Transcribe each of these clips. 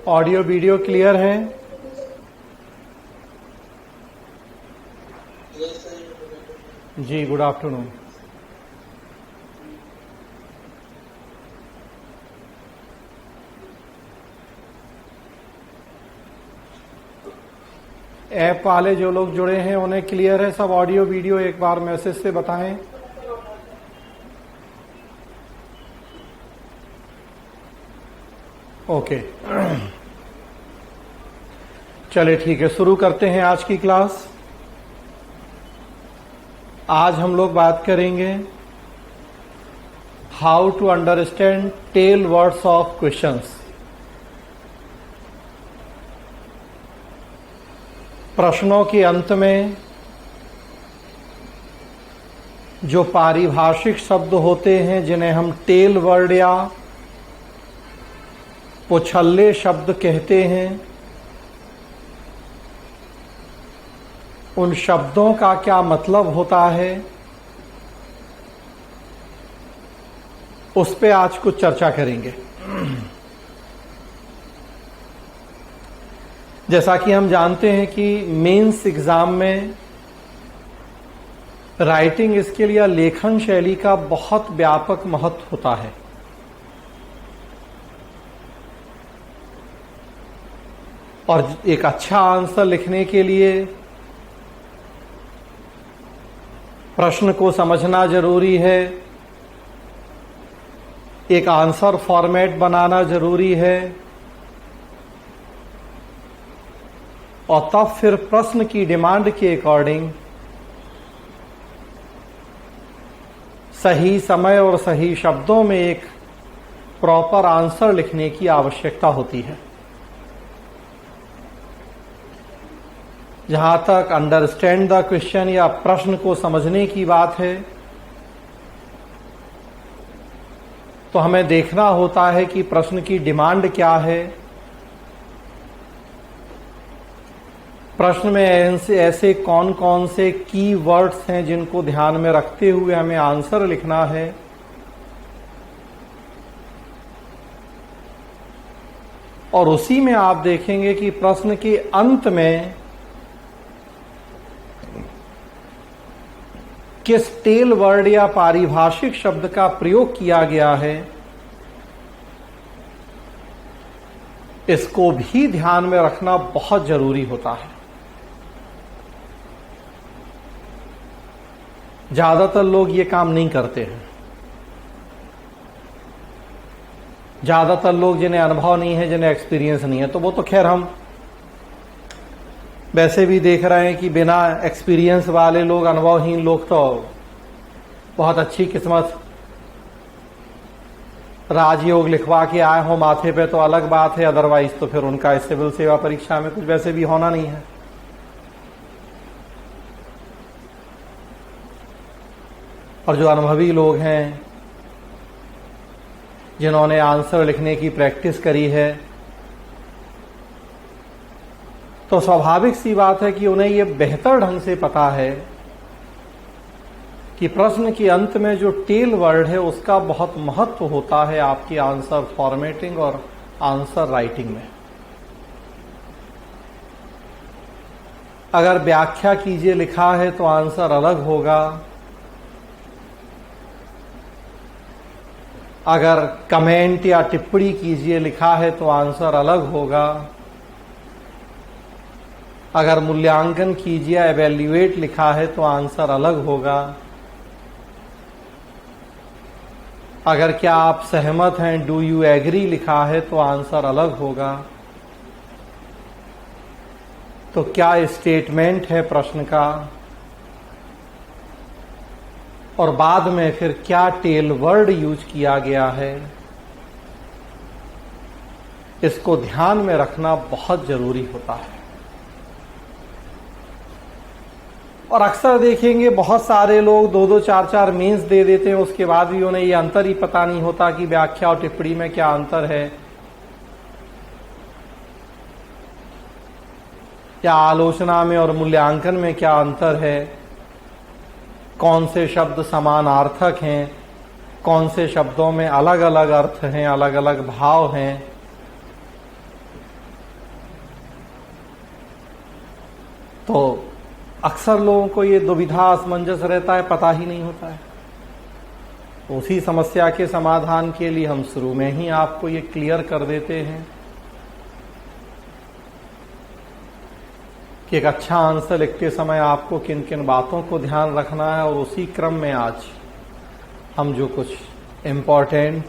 Audio video clear है? जी, good afternoon. App वाले जो लोग जुड़े हैं उन्हें क्लियर है सब ऑडियो वीडियो? एक बार मैसेज से बताएं। ओके, चलिए ठीक है, शुरू करते हैं आज की क्लास। आज हम लोग बात करेंगे how to understand tail words of questions. प्रश्नों के अंत में जो पारिभाषिक शब्द होते हैं जिन्हें हम टेल वर्ड या पुछल्ले शब्द कहते हैं, उन शब्दों का क्या मतलब होता है, उस पे आज कुछ चर्चा करेंगे। जैसा कि हम जानते हैं कि मेंस एग्जाम में राइटिंग स्किल या लेखन शैली का बहुत व्यापक महत्व होता है। और एक अच्छा आंसर लिखने के लिए प्रश्न को समझना जरूरी है, एक आंसर फॉर्मेट बनाना जरूरी है, और तब फिर प्रश्न की डिमांड के अकॉर्डिंग सही समय और सही शब्दों में एक प्रॉपर आंसर लिखने की आवश्यकता होती है। जहां तक अंडरस्टैंड द क्वेश्चन या प्रश्न को समझने की बात है, तो हमें देखना होता है कि प्रश्न की डिमांड क्या है, प्रश्न में ऐसे कौन कौन से की वर्ड्स हैं जिनको ध्यान में रखते हुए हमें आंसर लिखना है, और उसी में आप देखेंगे कि प्रश्न के अंत में किस टेल वर्ड या पारिभाषिक शब्द का प्रयोग किया गया है, इसको भी ध्यान में रखना बहुत जरूरी होता है। ज्यादातर लोग ये काम नहीं करते हैं। ज्यादातर लोग जिन्हें अनुभव नहीं है, जिन्हें एक्सपीरियंस नहीं है, तो वो तो खैर हम वैसे भी देख रहे हैं कि बिना एक्सपीरियंस वाले लोग, अनुभवहीन लोग तो बहुत अच्छी किस्मत, राजयोग लिखवा के आए हो माथे पे तो अलग बात है, अदरवाइज तो फिर उनका इस सिविल सेवा परीक्षा में कुछ वैसे भी होना नहीं है। और जो अनुभवी लोग हैं, जिन्होंने आंसर लिखने की प्रैक्टिस करी है, तो स्वाभाविक सी बात है कि उन्हें यह बेहतर ढंग से पता है कि प्रश्न के अंत में जो टेल वर्ड है उसका बहुत महत्व होता है आपकी आंसर फॉर्मेटिंग और आंसर राइटिंग में। अगर व्याख्या कीजिए लिखा है तो आंसर अलग होगा, अगर कमेंट या टिप्पणी कीजिए लिखा है तो आंसर अलग होगा, अगर मूल्यांकन कीजिए एवेल्युएट लिखा है तो आंसर अलग होगा, अगर क्या आप सहमत हैं डू यू एग्री लिखा है तो आंसर अलग होगा, तो क्या स्टेटमेंट है प्रश्न का, और बाद में फिर क्या टेल वर्ड यूज किया गया है, इसको ध्यान में रखना बहुत जरूरी होता है। और अक्सर देखेंगे बहुत सारे लोग 2-2, 4-4 मेंस दे देते हैं, उसके बाद भी उन्हें ये अंतर ही पता नहीं होता कि व्याख्या और टिप्पणी में क्या अंतर है, या आलोचना में और मूल्यांकन में क्या अंतर है, कौन से शब्द समानार्थक हैं, कौन से शब्दों में अलग अलग अर्थ हैं, अलग अलग भाव हैं। तो अक्सर लोगों को ये दुविधा असमंजस रहता है, पता ही नहीं होता है। उसी समस्या के समाधान के लिए हम शुरू में ही आपको ये क्लियर कर देते हैं कि एक अच्छा आंसर लिखते समय आपको किन किन बातों को ध्यान रखना है। और उसी क्रम में आज हम जो कुछ इम्पोर्टेंट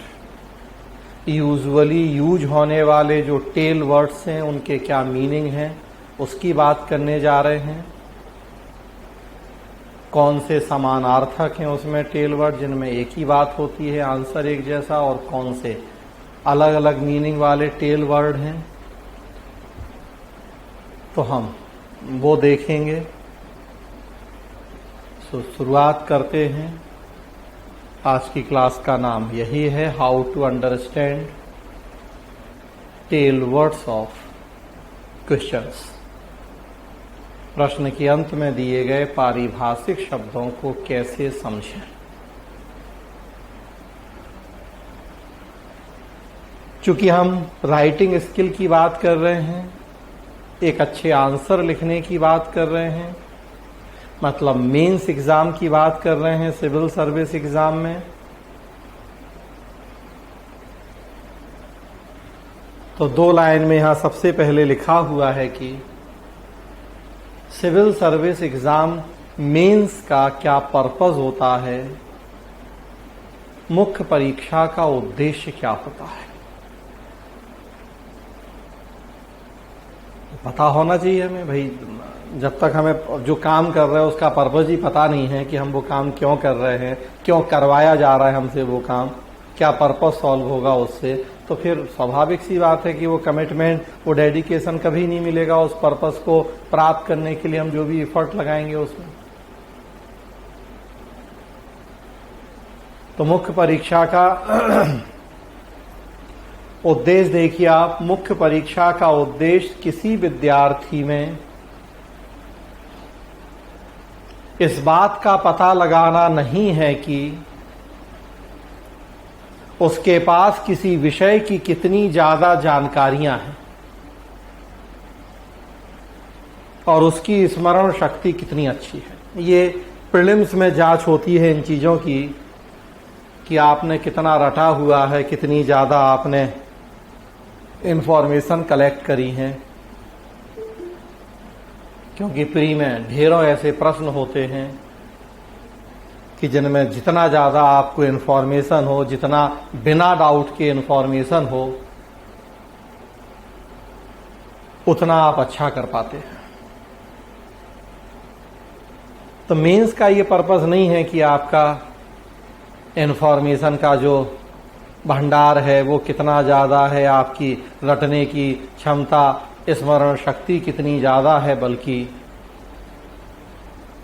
यूजुअली यूज होने वाले जो टेल वर्ड्स हैं उनके क्या मीनिंग हैं उसकी बात करने जा रहे हैं। कौन से समानार्थक हैं उसमें टेल वर्ड जिनमें एक ही बात होती है, आंसर एक जैसा, और कौन से अलग अलग मीनिंग वाले टेल वर्ड हैं, तो हम वो देखेंगे। तो शुरुआत करते हैं। आज की क्लास का नाम यही है, how to understand tail words of questions. प्रश्न के अंत में दिए गए पारिभाषिक शब्दों को कैसे समझें। चूंकि हम राइटिंग स्किल की बात कर रहे हैं, एक अच्छे आंसर लिखने की बात कर रहे हैं, मतलब मेंस एग्जाम की बात कर रहे हैं, सिविल सर्विस एग्जाम में, तो 2 लाइन में यहां सबसे पहले लिखा हुआ है कि सिविल सर्विस एग्जाम मेंस का क्या पर्पस होता है, मुख्य परीक्षा का उद्देश्य क्या होता है। पता होना चाहिए हमें भाई, जब तक हमें जो काम कर रहे हैं उसका पर्पस ही पता नहीं है कि हम वो काम क्यों कर रहे हैं, क्यों करवाया जा रहा है हमसे वो काम, क्या पर्पस सॉल्व होगा उससे, तो फिर स्वाभाविक सी बात है कि वो कमिटमेंट, वो डेडिकेशन कभी नहीं मिलेगा उस पर्पस को प्राप्त करने के लिए हम जो भी एफर्ट लगाएंगे उसमें। तो मुख्य परीक्षा का उद्देश्य देखिए आप, मुख्य परीक्षा का उद्देश्य किसी विद्यार्थी में इस बात का पता लगाना नहीं है कि उसके पास किसी विषय की कितनी ज्यादा जानकारियां हैं और उसकी स्मरण शक्ति कितनी अच्छी है। ये प्रीलिम्स में जांच होती है इन चीजों की कि आपने कितना रटा हुआ है, कितनी ज्यादा आपने इंफॉर्मेशन कलेक्ट करी है, क्योंकि प्री में ढेरों ऐसे प्रश्न होते हैं कि जिनमें जितना ज्यादा आपको इंफॉर्मेशन हो, जितना बिना डाउट के इंफॉर्मेशन हो, उतना आप अच्छा कर पाते हैं। तो मेंस का ये पर्पस नहीं है कि आपका इंफॉर्मेशन का जो भंडार है वो कितना ज्यादा है, आपकी रटने की क्षमता, स्मरण शक्ति कितनी ज्यादा है, बल्कि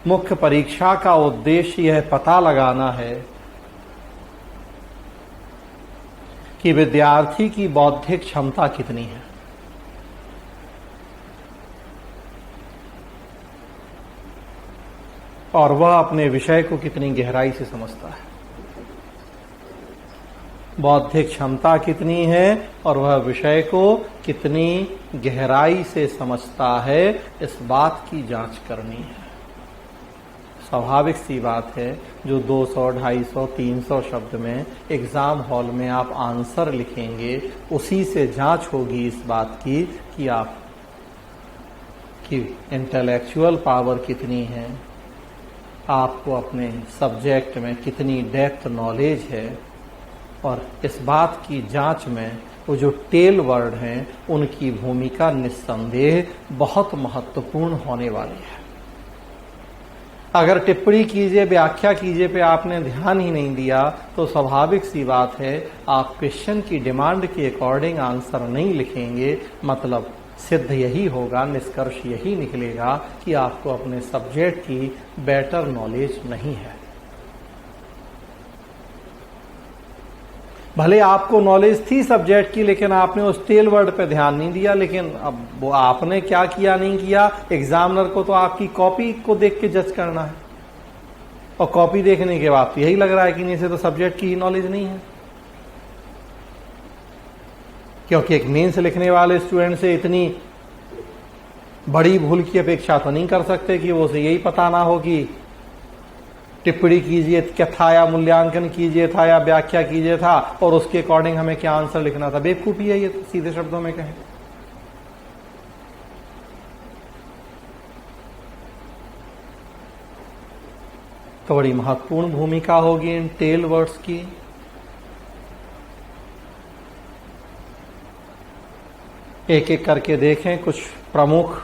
मुख्य परीक्षा का उद्देश्य यह पता लगाना है कि विद्यार्थी की बौद्धिक क्षमता कितनी है और वह अपने विषय को कितनी गहराई से समझता है। बौद्धिक क्षमता कितनी है और वह विषय को कितनी गहराई से समझता है, इस बात की जांच करनी है। स्वाभाविक सी बात है, जो 200, 250, 300 शब्द में एग्जाम हॉल में आप आंसर लिखेंगे, उसी से जांच होगी इस बात की कि आप की इंटेलेक्चुअल पावर कितनी है, आपको अपने सब्जेक्ट में कितनी डेप्थ नॉलेज है। और इस बात की जांच में वो जो टेल वर्ड हैं उनकी भूमिका निस्संदेह बहुत महत्वपूर्ण होने वाली है। अगर टिप्पणी कीजिए, व्याख्या कीजिए पे आपने ध्यान ही नहीं दिया तो स्वाभाविक सी बात है आप क्वेश्चन की डिमांड के अकॉर्डिंग आंसर नहीं लिखेंगे। मतलब सिद्ध यही होगा, निष्कर्ष यही निकलेगा कि आपको अपने सब्जेक्ट की बेटर नॉलेज नहीं है। भले आपको नॉलेज थी सब्जेक्ट की, लेकिन आपने उस टेल वर्ड पे ध्यान नहीं दिया। लेकिन अब वो आपने क्या किया नहीं किया, एग्जामिनर को तो आपकी कॉपी को देख के जज करना है, और कॉपी देखने के बाद तो यही लग रहा है कि नहीं, से तो सब्जेक्ट की ही नॉलेज नहीं है। क्योंकि एक मेंस लिखने वाले स्टूडेंट से इतनी बड़ी भूल की अपेक्षा तो नहीं कर सकते कि वो उसे यही पता ना हो कि टिप्पणी कीजिए था या मूल्यांकन कीजिए था या व्याख्या कीजिए था और उसके अकॉर्डिंग हमें क्या आंसर लिखना था। बेवकूफी है ये, तो सीधे शब्दों में कहें। तो बड़ी महत्वपूर्ण भूमिका होगी इन टेल वर्ड्स की। एक एक करके देखें कुछ प्रमुख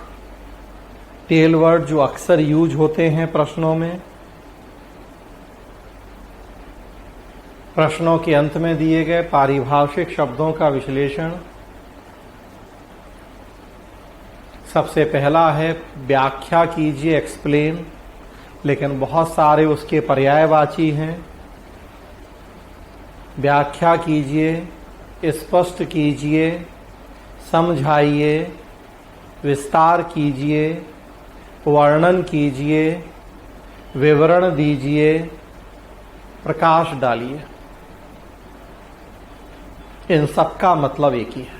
टेल वर्ड जो अक्सर यूज होते हैं प्रश्नों में। प्रश्नों के अंत में दिए गए पारिभाषिक शब्दों का विश्लेषण। सबसे पहला है व्याख्या कीजिए, एक्सप्लेन, लेकिन बहुत सारे उसके पर्यायवाची हैं। व्याख्या कीजिए, स्पष्ट कीजिए, समझाइए, विस्तार कीजिए, वर्णन कीजिए, विवरण दीजिए, प्रकाश डालिए। इन सबका मतलब एक ही है।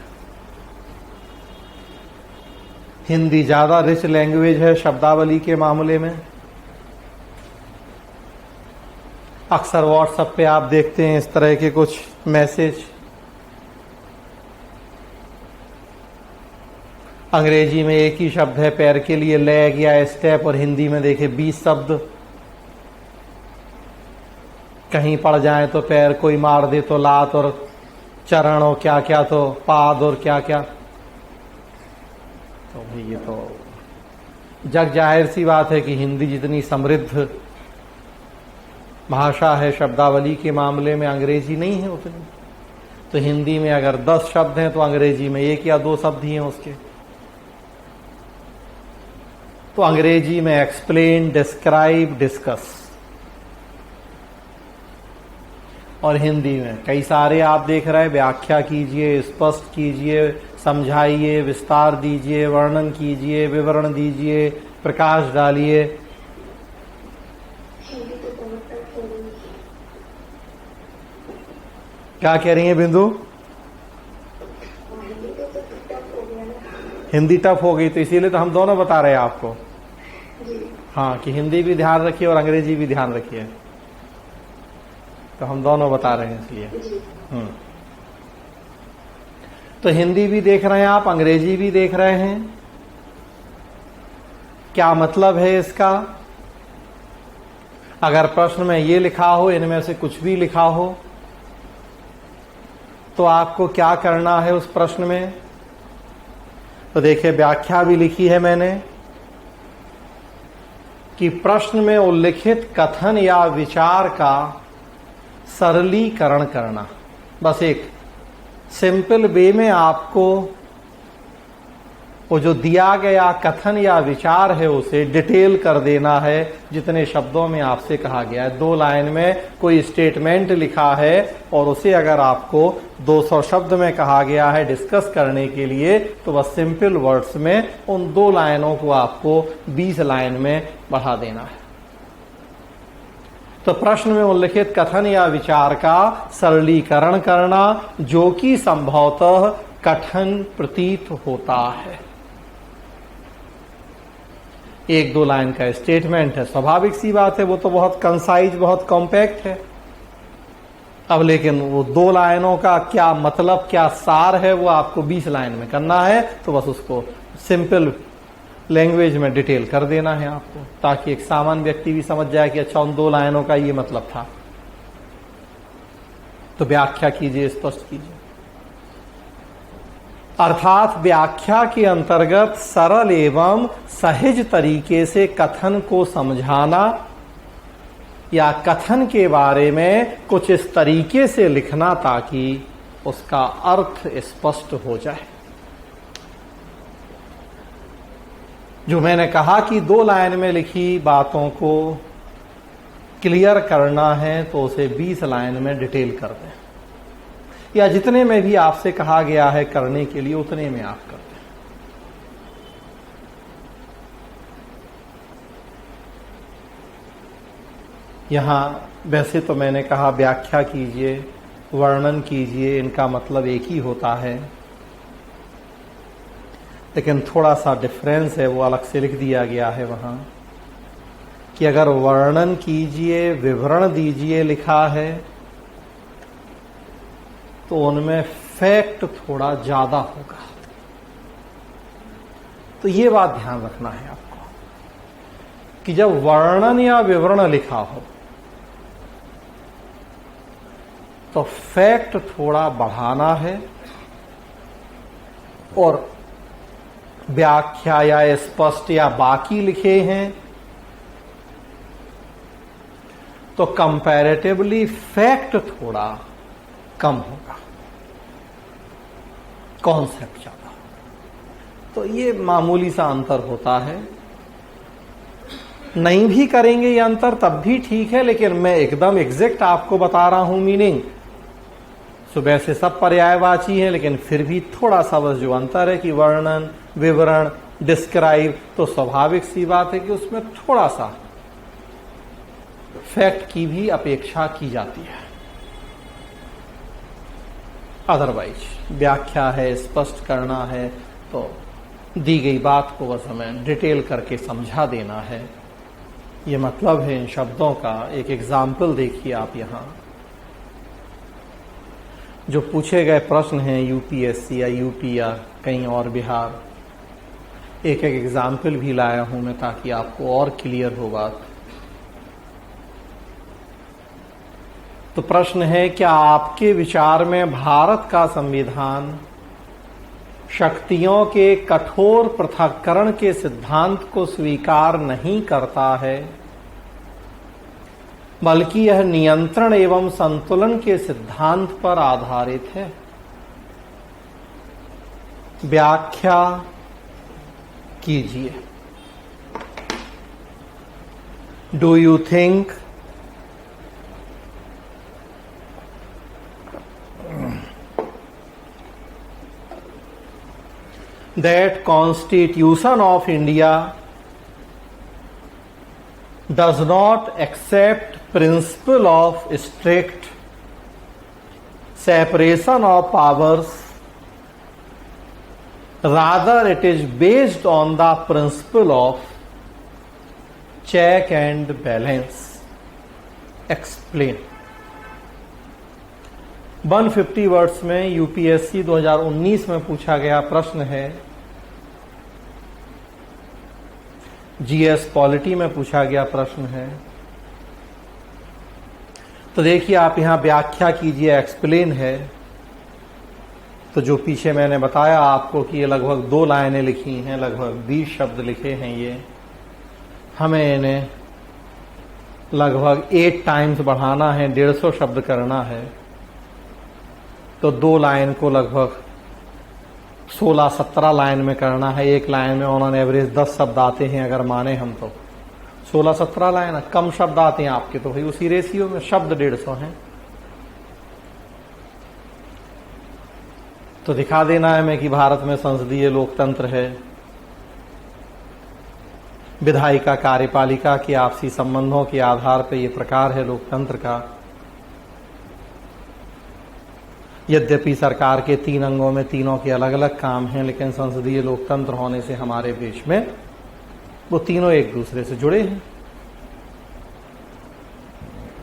हिंदी ज्यादा रिच लैंग्वेज है शब्दावली के मामले में। अक्सर व्हाट्सएप पे आप देखते हैं इस तरह के कुछ मैसेज। अंग्रेजी में एक ही शब्द है पैर के लिए, लेग या स्टेप, और हिंदी में देखे 20 शब्द। कहीं पड़ जाए तो पैर, कोई मार दे तो लात, और चरण और क्या क्या तो पाद और क्या क्या। तो भाई ये तो जग जाहिर सी बात है कि हिंदी जितनी समृद्ध भाषा है शब्दावली के मामले में, अंग्रेजी नहीं है उतनी। तो हिंदी में अगर 10 शब्द हैं तो अंग्रेजी में 1 या 2 शब्द ही हैं उसके। तो अंग्रेजी में एक्सप्लेन, डिस्क्राइब, डिस्कस, और हिंदी में कई सारे आप देख रहे हैं। व्याख्या कीजिए, स्पष्ट कीजिए, समझाइए, विस्तार दीजिए, वर्णन कीजिए, विवरण दीजिए, प्रकाश डालिए। क्या कह रही हैं बिंदु? हिंदी टफ हो गई, तो इसीलिए तो हम दोनों बता रहे हैं आपको। हाँ, कि हिंदी भी ध्यान रखिए और अंग्रेजी भी ध्यान रखिए। तो हम दोनों बता रहे हैं इसलिए। तो हिंदी भी देख रहे हैं आप, अंग्रेजी भी देख रहे हैं। क्या मतलब है इसका? अगर प्रश्न में ये लिखा हो, इनमें से कुछ भी लिखा हो, तो आपको क्या करना है उस प्रश्न में? तो देखिए, व्याख्या भी लिखी है मैंने कि प्रश्न में उल्लिखित कथन या विचार का सरलीकरण करना। बस एक सिंपल वे में आपको वो जो दिया गया कथन या विचार है उसे डिटेल कर देना है, जितने शब्दों में आपसे कहा गया है। 2 लाइन में कोई स्टेटमेंट लिखा है और उसे अगर आपको 200 शब्द में कहा गया है डिस्कस करने के लिए, तो बस सिंपल वर्ड्स में उन 2 लाइनों को आपको 20 लाइन में बढ़ा देना है। तो प्रश्न में उल्लिखित कथन या विचार का सरलीकरण करना, जो कि संभवतः कठिन प्रतीत होता है। 1-2 लाइन का स्टेटमेंट है, स्वाभाविक सी बात है, वो तो बहुत कंसाइज, बहुत कॉम्पैक्ट है। अब लेकिन वो 2 लाइनों का क्या मतलब, क्या सार है, वो आपको 20 लाइन में करना है। तो बस उसको सिंपल लैंग्वेज में डिटेल कर देना है आपको, ताकि एक सामान्य व्यक्ति भी समझ जाए कि अच्छा, उन 2 लाइनों का ये मतलब था। तो व्याख्या कीजिए, स्पष्ट कीजिए। अर्थात व्याख्या के अंतर्गत सरल एवं सहज तरीके से कथन को समझाना या कथन के बारे में कुछ इस तरीके से लिखना ताकि उसका अर्थ स्पष्ट हो जाए। जो मैंने कहा कि 2 लाइन में लिखी बातों को क्लियर करना है, तो उसे 20 लाइन में डिटेल कर दें, या जितने में भी आपसे कहा गया है करने के लिए उतने में आप कर दें। यहां वैसे तो मैंने कहा व्याख्या कीजिए, वर्णन कीजिए, इनका मतलब एक ही होता है। लेकिन थोड़ा सा डिफरेंस है, वो अलग से लिख दिया गया है वहां कि अगर वर्णन कीजिए, विवरण दीजिए लिखा है, तो उनमें फैक्ट थोड़ा ज्यादा होगा। तो ये बात ध्यान रखना है आपको कि जब वर्णन या विवरण लिखा हो तो फैक्ट थोड़ा बढ़ाना है, और व्याख्या या स्पष्ट या बाकी लिखे हैं तो कंपैरेटिवली फैक्ट थोड़ा कम होगा, कॉन्सेप्ट ज्यादा। तो ये मामूली सा अंतर होता है। नहीं भी करेंगे ये अंतर तब भी ठीक है, लेकिन मैं एकदम एग्जैक्ट आपको बता रहा हूं मीनिंग। सुबह से सब पर्यायवाची है, लेकिन फिर भी थोड़ा सा बस जो अंतर है कि वर्णन, विवरण, डिस्क्राइब, तो स्वाभाविक सी बात है कि उसमें थोड़ा सा फैक्ट की भी अपेक्षा की जाती है। अदरवाइज व्याख्या है, स्पष्ट करना है, तो दी गई बात को बस हमें डिटेल करके समझा देना है। ये मतलब है इन शब्दों का। एक एग्जाम्पल देखिए आप यहां, जो पूछे गए प्रश्न हैं यूपीएससी या यूपी या कहीं और बिहार, एक एक एग्जाम्पल भी लाया हूं मैं ताकि आपको और क्लियर हो बात। तो प्रश्न है, क्या आपके विचार में भारत का संविधान शक्तियों के कठोर पृथक्करण के सिद्धांत को स्वीकार नहीं करता है, बल्कि यह नियंत्रण एवं संतुलन के सिद्धांत पर आधारित है? व्याख्या कीजिए। Do you think that Constitution of India does not accept principle of strict separation of powers, rather it is based on the principle of check and balance? Explain. 150 words में यूपीएससी 2019 में पूछा गया प्रश्न है, जीएस पॉलिटी में पूछा गया प्रश्न है। तो देखिए आप यहां व्याख्या कीजिए, एक्सप्लेन है। तो जो पीछे मैंने बताया आपको कि ये लगभग 2 लाइनें लिखी हैं, लगभग 20 शब्द लिखे हैं, ये हमें इन्हें लगभग 8 टाइम्स बढ़ाना है, 150 शब्द करना है। तो 2 लाइन को लगभग 16-17 लाइन में करना है। एक लाइन में ऑन एवरेज 10 शब्द आते हैं, अगर माने हम तो 16-17 लाइन। कम शब्द आते हैं आपके तो भाई उसी रेशियो में शब्द 150 हैं। तो दिखा देना है मैं कि भारत में संसदीय लोकतंत्र है, विधायिका कार्यपालिका के आपसी संबंधों के आधार पर यह प्रकार है लोकतंत्र का। यद्यपि सरकार के 3 अंगों में तीनों के अलग अलग काम हैं, लेकिन संसदीय लोकतंत्र होने से हमारे देश में वो तीनों एक दूसरे से जुड़े हैं।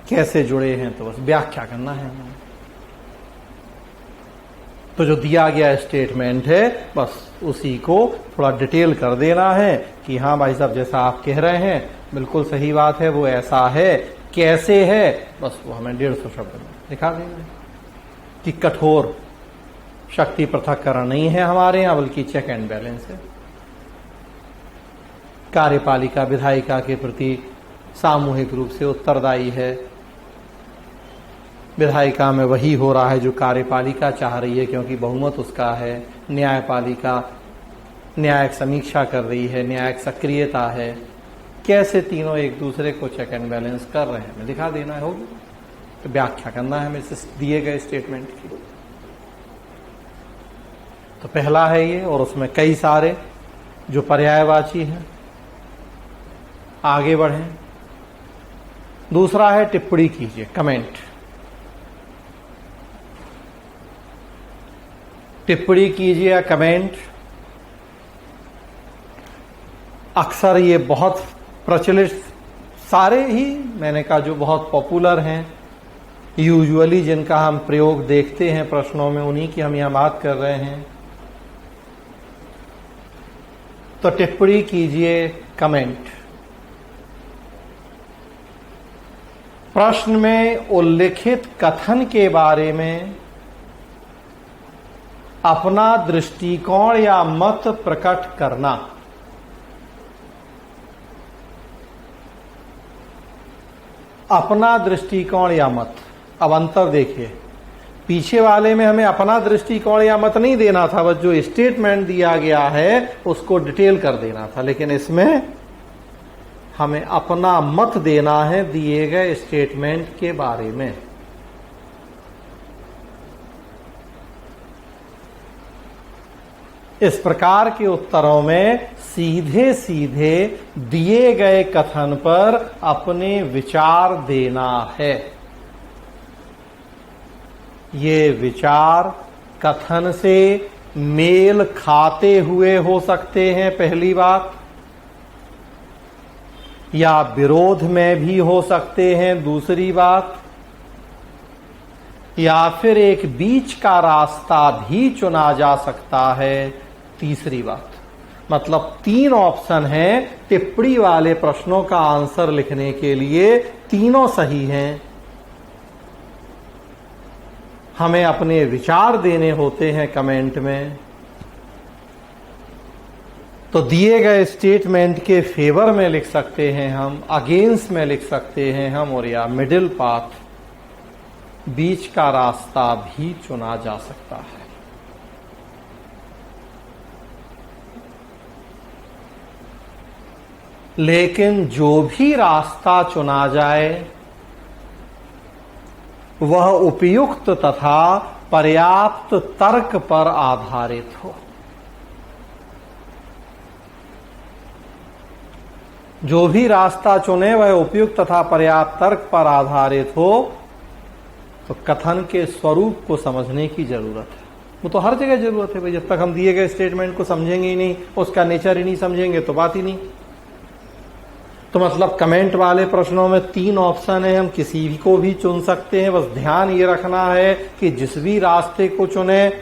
कैसे जुड़े हैं तो बस व्याख्या करना है हमें। तो जो दिया गया स्टेटमेंट है बस उसी को थोड़ा डिटेल कर देना है कि हाँ भाई साहब जैसा आप कह रहे हैं बिल्कुल सही बात है, वो ऐसा है, कैसे है, बस वो हमें 150 शब्द में दिखा देना है कि कठोर शक्ति पृथक्करण नहीं है हमारे यहां, बल्कि चेक एंड बैलेंस है। कार्यपालिका विधायिका के प्रति सामूहिक रूप से उत्तरदायी है। विधायिका में वही हो रहा है जो कार्यपालिका चाह रही है, क्योंकि बहुमत उसका है। न्यायपालिका न्यायिक समीक्षा कर रही है, न्यायिक सक्रियता है। कैसे तीनों एक दूसरे को चेक एंड बैलेंस कर रहे हैं, हमें दिखा देना होगी। तो व्याख्या करना है हमें दिए गए स्टेटमेंट की। तो पहला है ये, और उसमें कई सारे जो पर्यायवाची हैं। आगे बढ़ें। दूसरा है टिप्पणी कीजिए, कमेंट। टिप्पणी कीजिए या कमेंट अक्सर ये बहुत प्रचलित, सारे ही मैंने कहा जो बहुत पॉपुलर हैं, यूजुअली जिनका हम प्रयोग देखते हैं प्रश्नों में, उन्हीं की हम यहां बात कर रहे हैं। तो टिप्पणी कीजिए, कमेंट। प्रश्न में उल्लिखित कथन के बारे में अपना दृष्टिकोण या मत प्रकट करना। अपना दृष्टिकोण या मत, अब अंतर देखिए, पीछे वाले में हमें अपना दृष्टिकोण या मत नहीं देना था, बस जो स्टेटमेंट दिया गया है उसको डिटेल कर देना था, लेकिन इसमें हमें अपना मत देना है दिए गए स्टेटमेंट के बारे में। इस प्रकार के उत्तरों में सीधे सीधे दिए गए कथन पर अपने विचार देना है। ये विचार कथन से मेल खाते हुए हो सकते हैं, पहली बात, या विरोध में भी हो सकते हैं, दूसरी बात, या फिर एक बीच का रास्ता भी चुना जा सकता है, तीसरी बात। मतलब 3 ऑप्शन हैं टिप्पणी वाले प्रश्नों का आंसर लिखने के लिए, तीनों सही हैं। हमें अपने विचार देने होते हैं कमेंट में। तो दिए गए स्टेटमेंट के फेवर में लिख सकते हैं हम, अगेंस्ट में लिख सकते हैं हम, और या मिडिल पाथ, बीच का रास्ता भी चुना जा सकता है। लेकिन जो भी रास्ता चुना जाए वह उपयुक्त तथा पर्याप्त तर्क पर आधारित हो। जो भी रास्ता चुने वह उपयुक्त तथा पर्याप्त तर्क पर आधारित हो। तो कथन के स्वरूप को समझने की जरूरत है। वो तो हर जगह जरूरत है भाई, जब तक हम दिए गए स्टेटमेंट को समझेंगे ही नहीं, उसका नेचर ही नहीं समझेंगे तो बात ही नहीं। तो मतलब कमेंट वाले प्रश्नों में 3 ऑप्शन है, हम किसी भी को भी चुन सकते हैं। बस ध्यान ये रखना है कि जिस भी रास्ते को चुने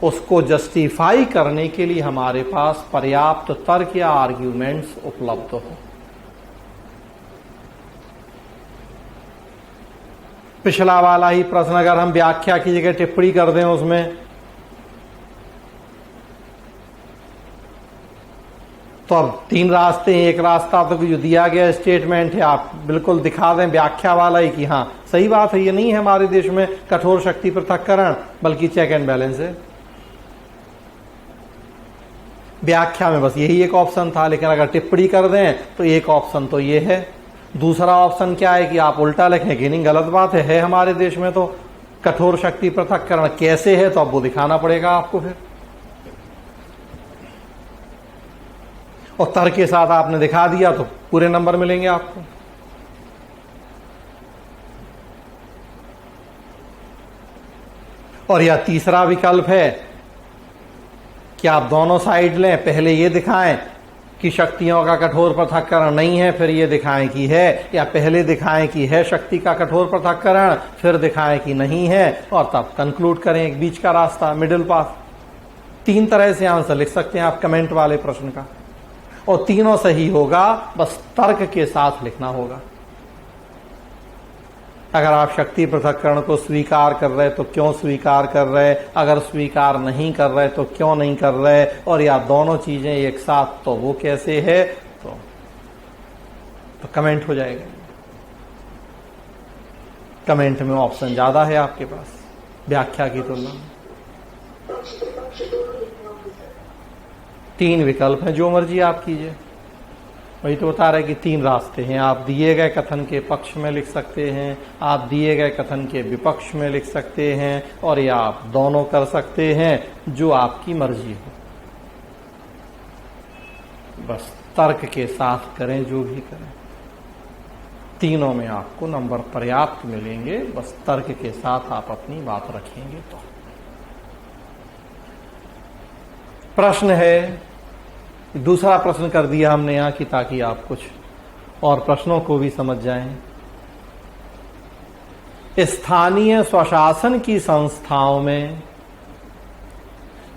उसको जस्टिफाई करने के लिए हमारे पास पर्याप्त तर्क या आर्ग्यूमेंट्स उपलब्ध हो। पिछला वाला ही प्रश्न अगर हम व्याख्या की जगह टिप्पणी कर दें उसमें, तो अब 3 रास्ते हैं। एक रास्ता तो जो दिया गया स्टेटमेंट है आप बिल्कुल दिखा दें व्याख्या वाला ही कि हाँ सही बात है, ये नहीं है हमारे देश में कठोर शक्ति पृथक्करण, बल्कि चेक एंड बैलेंस है। व्याख्या में बस यही एक ऑप्शन था, लेकिन अगर टिप्पणी कर दें तो एक ऑप्शन तो ये है। दूसरा ऑप्शन क्या है कि आप उल्टा लिखें कि नहीं, गलत बात है हमारे देश में तो कठोर शक्ति पृथक्करण, कैसे है तो अब वो दिखाना पड़ेगा आपको फिर। और तर्क के साथ आपने दिखा दिया तो पूरे नंबर मिलेंगे आपको। और यह तीसरा विकल्प है कि आप दोनों साइड लें, पहले ये दिखाएं कि शक्तियों का कठोर पृथक्करण नहीं है, फिर ये दिखाएं कि है, या पहले दिखाएं कि है शक्ति का कठोर पृथक्करण, फिर दिखाएं कि नहीं है, और तब कंक्लूड करें एक बीच का रास्ता, मिडिल पाथ। 3 तरह से आंसर लिख सकते हैं आप कमेंट वाले प्रश्न का, और तीनों सही होगा, बस तर्क के साथ लिखना होगा। अगर आप शक्ति पृथक्करण को स्वीकार कर रहे तो क्यों स्वीकार कर रहे, अगर स्वीकार नहीं कर रहे तो क्यों नहीं कर रहे, और या दोनों चीजें एक साथ तो वो कैसे है, तो कमेंट हो जाएगा। कमेंट में ऑप्शन ज्यादा है आपके पास व्याख्या की तुलना में। 3 विकल्प हैं, जो मर्जी आप कीजिए। वही तो बता रहे कि 3 रास्ते हैं। आप दिए गए कथन के पक्ष में लिख सकते हैं, आप दिए गए कथन के विपक्ष में लिख सकते हैं, और या आप दोनों कर सकते हैं, जो आपकी मर्जी हो। बस तर्क के साथ करें जो भी करें, तीनों में आपको नंबर पर्याप्त मिलेंगे। बस तर्क के साथ आप अपनी बात रखेंगे तो। प्रश्न है दूसरा प्रश्न कर दिया हमने यहां कि ताकि आप कुछ और प्रश्नों को भी समझ जाएं। स्थानीय स्वशासन की संस्थाओं में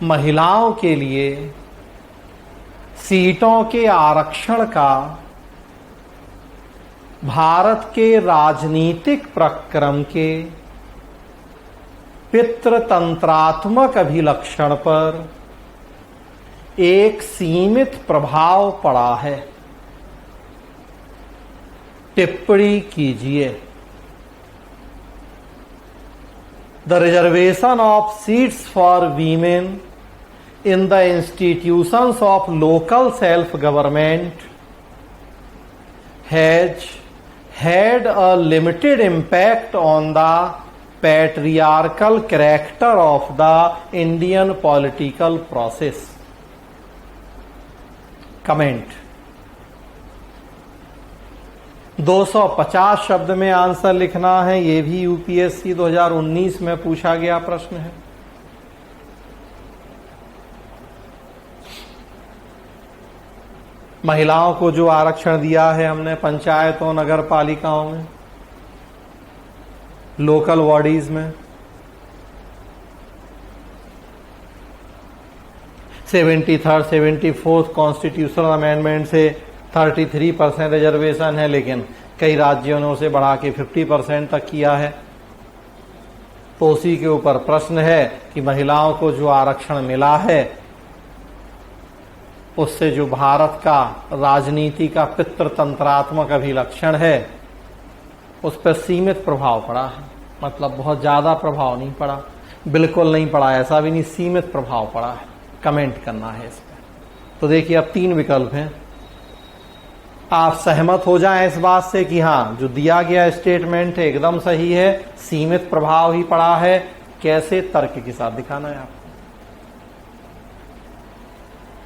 महिलाओं के लिए सीटों के आरक्षण का भारत के राजनीतिक प्रक्रम के पितृतंत्रात्मक अभिलक्षण पर एक सीमित प्रभाव पड़ा है। टिप्पणी कीजिए। The reservation of seats for women in the institutions of local self-government has had a limited impact on the patriarchal character of the Indian political process. Comment. 250 शब्द में आंसर लिखना है। ये भी यूपीएससी 2019 में पूछा गया प्रश्न है। महिलाओं को जो आरक्षण दिया है हमने पंचायतों, नगर पालिकाओं में, लोकल बॉडीज में, 73rd 74th कॉन्स्टिट्यूशनल अमेंडमेंट से 33% रिजर्वेशन है, लेकिन कई राज्यों ने उसे बढ़ा के 50% तक किया है। तो उसी के ऊपर प्रश्न है कि महिलाओं को जो आरक्षण मिला है उससे जो भारत का राजनीति का पितृतंत्रात्मक अभिलक्षण है उस पर सीमित प्रभाव पड़ा है। मतलब बहुत ज्यादा प्रभाव नहीं पड़ा, बिल्कुल नहीं पड़ा, ऐसा भी नहीं, सीमित प्रभाव पड़ा है। कमेंट करना है इस पर। तो देखिए अब 3 विकल्प हैं। आप सहमत हो जाएं इस बात से कि हां जो दिया गया स्टेटमेंट है एकदम सही है, सीमित प्रभाव ही पड़ा है। कैसे? तर्क के साथ दिखाना है आपको।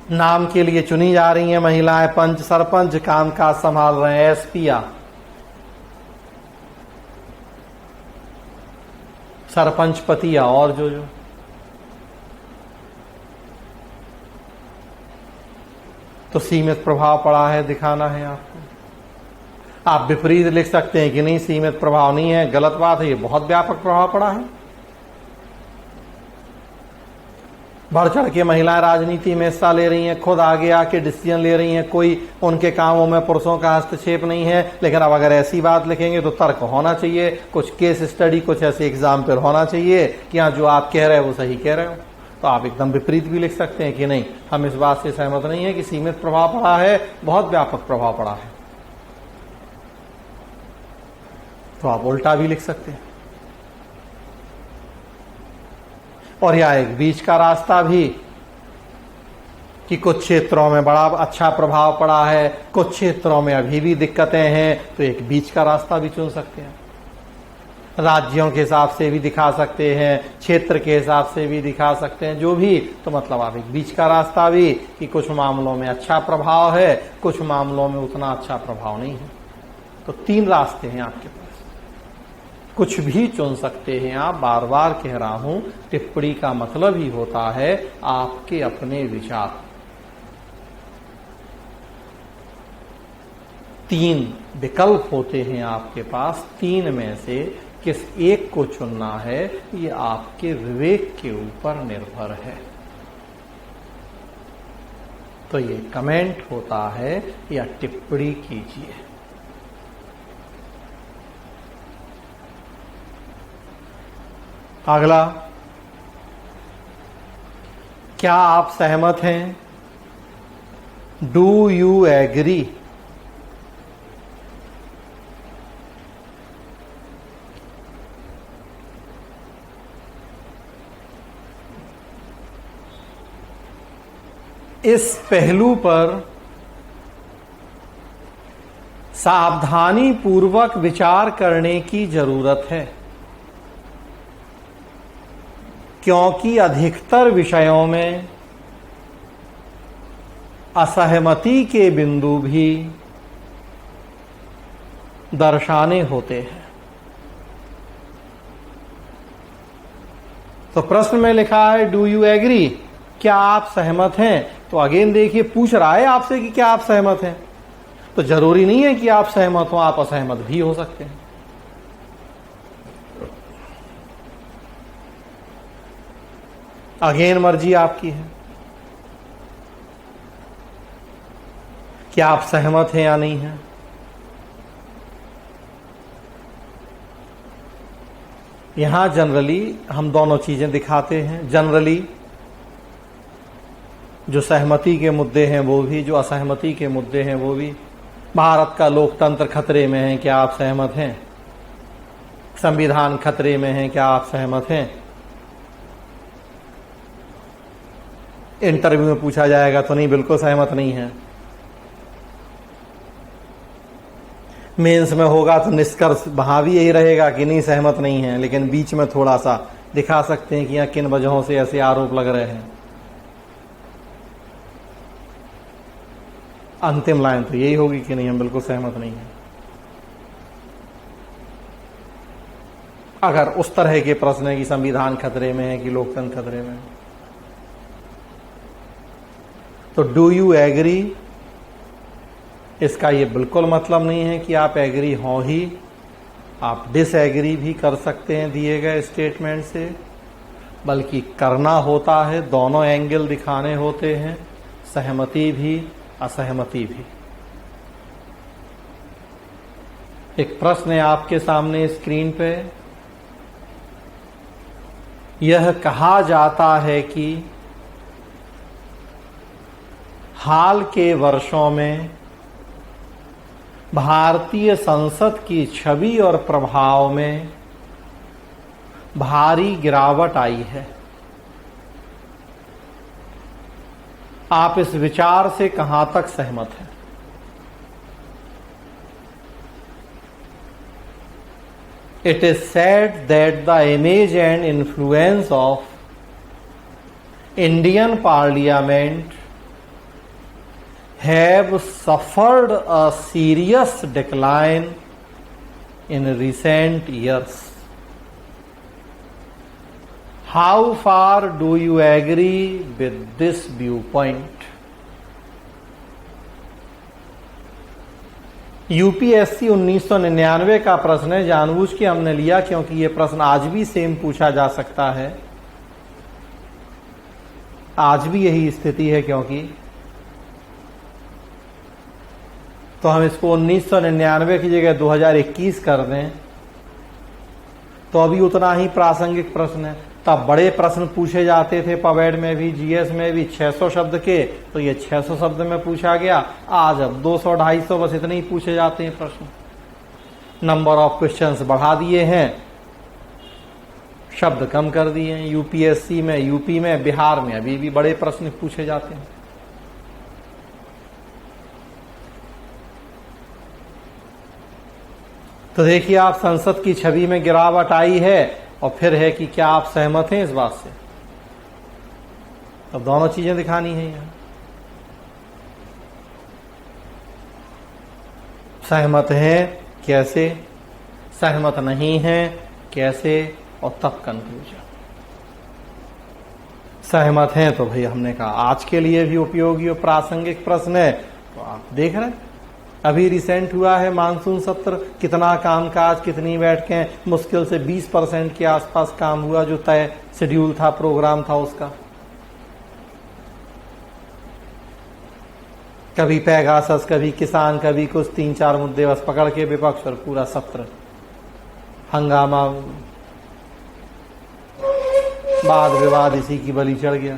नाम के लिए चुनी जा रही हैं महिलाएं, पंच सरपंच कामकाज संभाल रहे हैं, एसपी या सरपंच पति या और जो तो सीमित प्रभाव पड़ा है, दिखाना है आपको। आप विपरीत लिख सकते हैं कि नहीं सीमित प्रभाव नहीं है, गलत बात है, ये बहुत व्यापक प्रभाव पड़ा है। बढ़ चढ़ के महिलाएं राजनीति में हिस्सा ले रही हैं, खुद आगे आके डिसीजन ले रही हैं, कोई उनके कामों में पुरुषों का हस्तक्षेप नहीं है। लेकिन अब अगर ऐसी बात लिखेंगे तो तर्क होना चाहिए, कुछ केस स्टडी, कुछ ऐसे एग्जाम्पल होना चाहिए कि हाँ जो आप कह रहे हो वो सही कह रहे हो। तो आप एकदम विपरीत भी लिख सकते हैं कि नहीं हम इस बात से सहमत नहीं है कि सीमित प्रभाव पड़ा है, बहुत व्यापक प्रभाव पड़ा है। तो आप उल्टा भी लिख सकते हैं। और या एक बीच का रास्ता भी कि कुछ क्षेत्रों में बड़ा अच्छा प्रभाव पड़ा है, कुछ क्षेत्रों में अभी भी दिक्कतें हैं, तो एक बीच का रास्ता भी चुन सकते हैं। राज्यों के हिसाब से भी दिखा सकते हैं, क्षेत्र के हिसाब से भी दिखा सकते हैं, जो भी। तो मतलब आप एक बीच का रास्ता भी कि कुछ मामलों में अच्छा प्रभाव है, कुछ मामलों में उतना अच्छा प्रभाव नहीं है। तो 3 रास्ते हैं आपके पास, कुछ भी चुन सकते हैं आप। बार बार कह रहा हूं, टिप्पणी का मतलब ही होता है आपके अपने विचार। 3 विकल्प होते हैं आपके पास, 3 में से किस एक को चुनना है ये आपके विवेक के ऊपर निर्भर है। तो ये कमेंट होता है या टिप्पणी कीजिए। अगला, क्या आप सहमत हैं? Do you agree? इस पहलू पर सावधानी पूर्वक विचार करने की जरूरत है, क्योंकि अधिकतर विषयों में असहमति के बिंदु भी दर्शाने होते हैं। तो प्रश्न में लिखा है डू यू एग्री, क्या आप सहमत हैं तो अगेन देखिए, पूछ रहा है आपसे कि क्या आप सहमत हैं, तो जरूरी नहीं है कि आप सहमत हो, आप असहमत भी हो सकते हैं। अगेन मर्जी आपकी है कि आप सहमत हैं या नहीं हैं। यहां जनरली हम दोनों चीजें दिखाते हैं। जनरली जो सहमति के मुद्दे हैं वो भी, जो असहमति के मुद्दे हैं वो भी। भारत का लोकतंत्र खतरे में है, क्या आप सहमत हैं? संविधान खतरे में है, क्या आप सहमत हैं? इंटरव्यू में पूछा जाएगा तो नहीं, बिल्कुल सहमत नहीं है। मेंस में होगा तो निष्कर्ष वहां भी यही रहेगा कि नहीं, सहमत नहीं है, लेकिन बीच में थोड़ा सा दिखा सकते हैं कि यहां किन वजहों से ऐसे आरोप लग रहे हैं। अंतिम लाइन तो यही होगी कि नहीं, हम बिल्कुल सहमत नहीं हैं। अगर उस तरह के प्रश्न है कि संविधान खतरे में है कि लोकतंत्र खतरे में है, तो डू यू एग्री, इसका ये बिल्कुल मतलब नहीं है कि आप एग्री हो ही, आप डिसएग्री भी कर सकते हैं दिए गए स्टेटमेंट से, बल्कि करना होता है, दोनों एंगल दिखाने होते हैं, सहमति भी असहमति भी। एक प्रश्न है आपके सामने स्क्रीन पे। यह कहा जाता है कि हाल के वर्षों में भारतीय संसद की छवि और प्रभाव में भारी गिरावट आई है। आप इस विचार से कहां तक सहमत हैं? It is said that the image and influence of Indian Parliament have suffered a serious decline in recent years. How far do you agree with this viewpoint? UPSC 1999 का प्रश्न है, जानबूझ के हमने लिया क्योंकि यह प्रश्न आज भी सेम पूछा जा सकता है। आज भी यही स्थिति है, क्योंकि तो हम इसको 1999 की जगह 2021 कर दें तो अभी उतना ही प्रासंगिक प्रश्न है। तब बड़े प्रश्न पूछे जाते थे, पवेड में भी, जीएस में भी, 600 शब्द के, तो ये 600 शब्द में पूछा गया। आज अब 200-250 बस इतने ही पूछे जाते हैं प्रश्न। नंबर ऑफ क्वेश्चंस बढ़ा दिए हैं, शब्द कम कर दिए हैं। यूपीएससी में, यूपी में, बिहार में अभी भी बड़े प्रश्न पूछे जाते हैं। तो देखिए आप, संसद की छवि में गिरावट आई है, और फिर है कि क्या आप सहमत हैं इस बात से। अब दोनों चीजें दिखानी है यहां। सहमत हैं कैसे, सहमत नहीं हैं कैसे, और तब कंक्लूजन। सहमत हैं तो भाई हमने कहा आज के लिए भी उपयोगी और प्रासंगिक प्रश्न है। तो आप देख रहे हैं अभी रिसेंट हुआ है मानसून सत्र, कितना कामकाज, कितनी बैठकें, मुश्किल से 20% के आसपास काम हुआ जो तय शेड्यूल था, प्रोग्राम था उसका। कभी पैगासस, कभी किसान, कभी कुछ 3-4 मुद्दे बस पकड़ के विपक्ष, और पूरा सत्र हंगामा, वाद विवाद इसी की बलि चढ़ गया।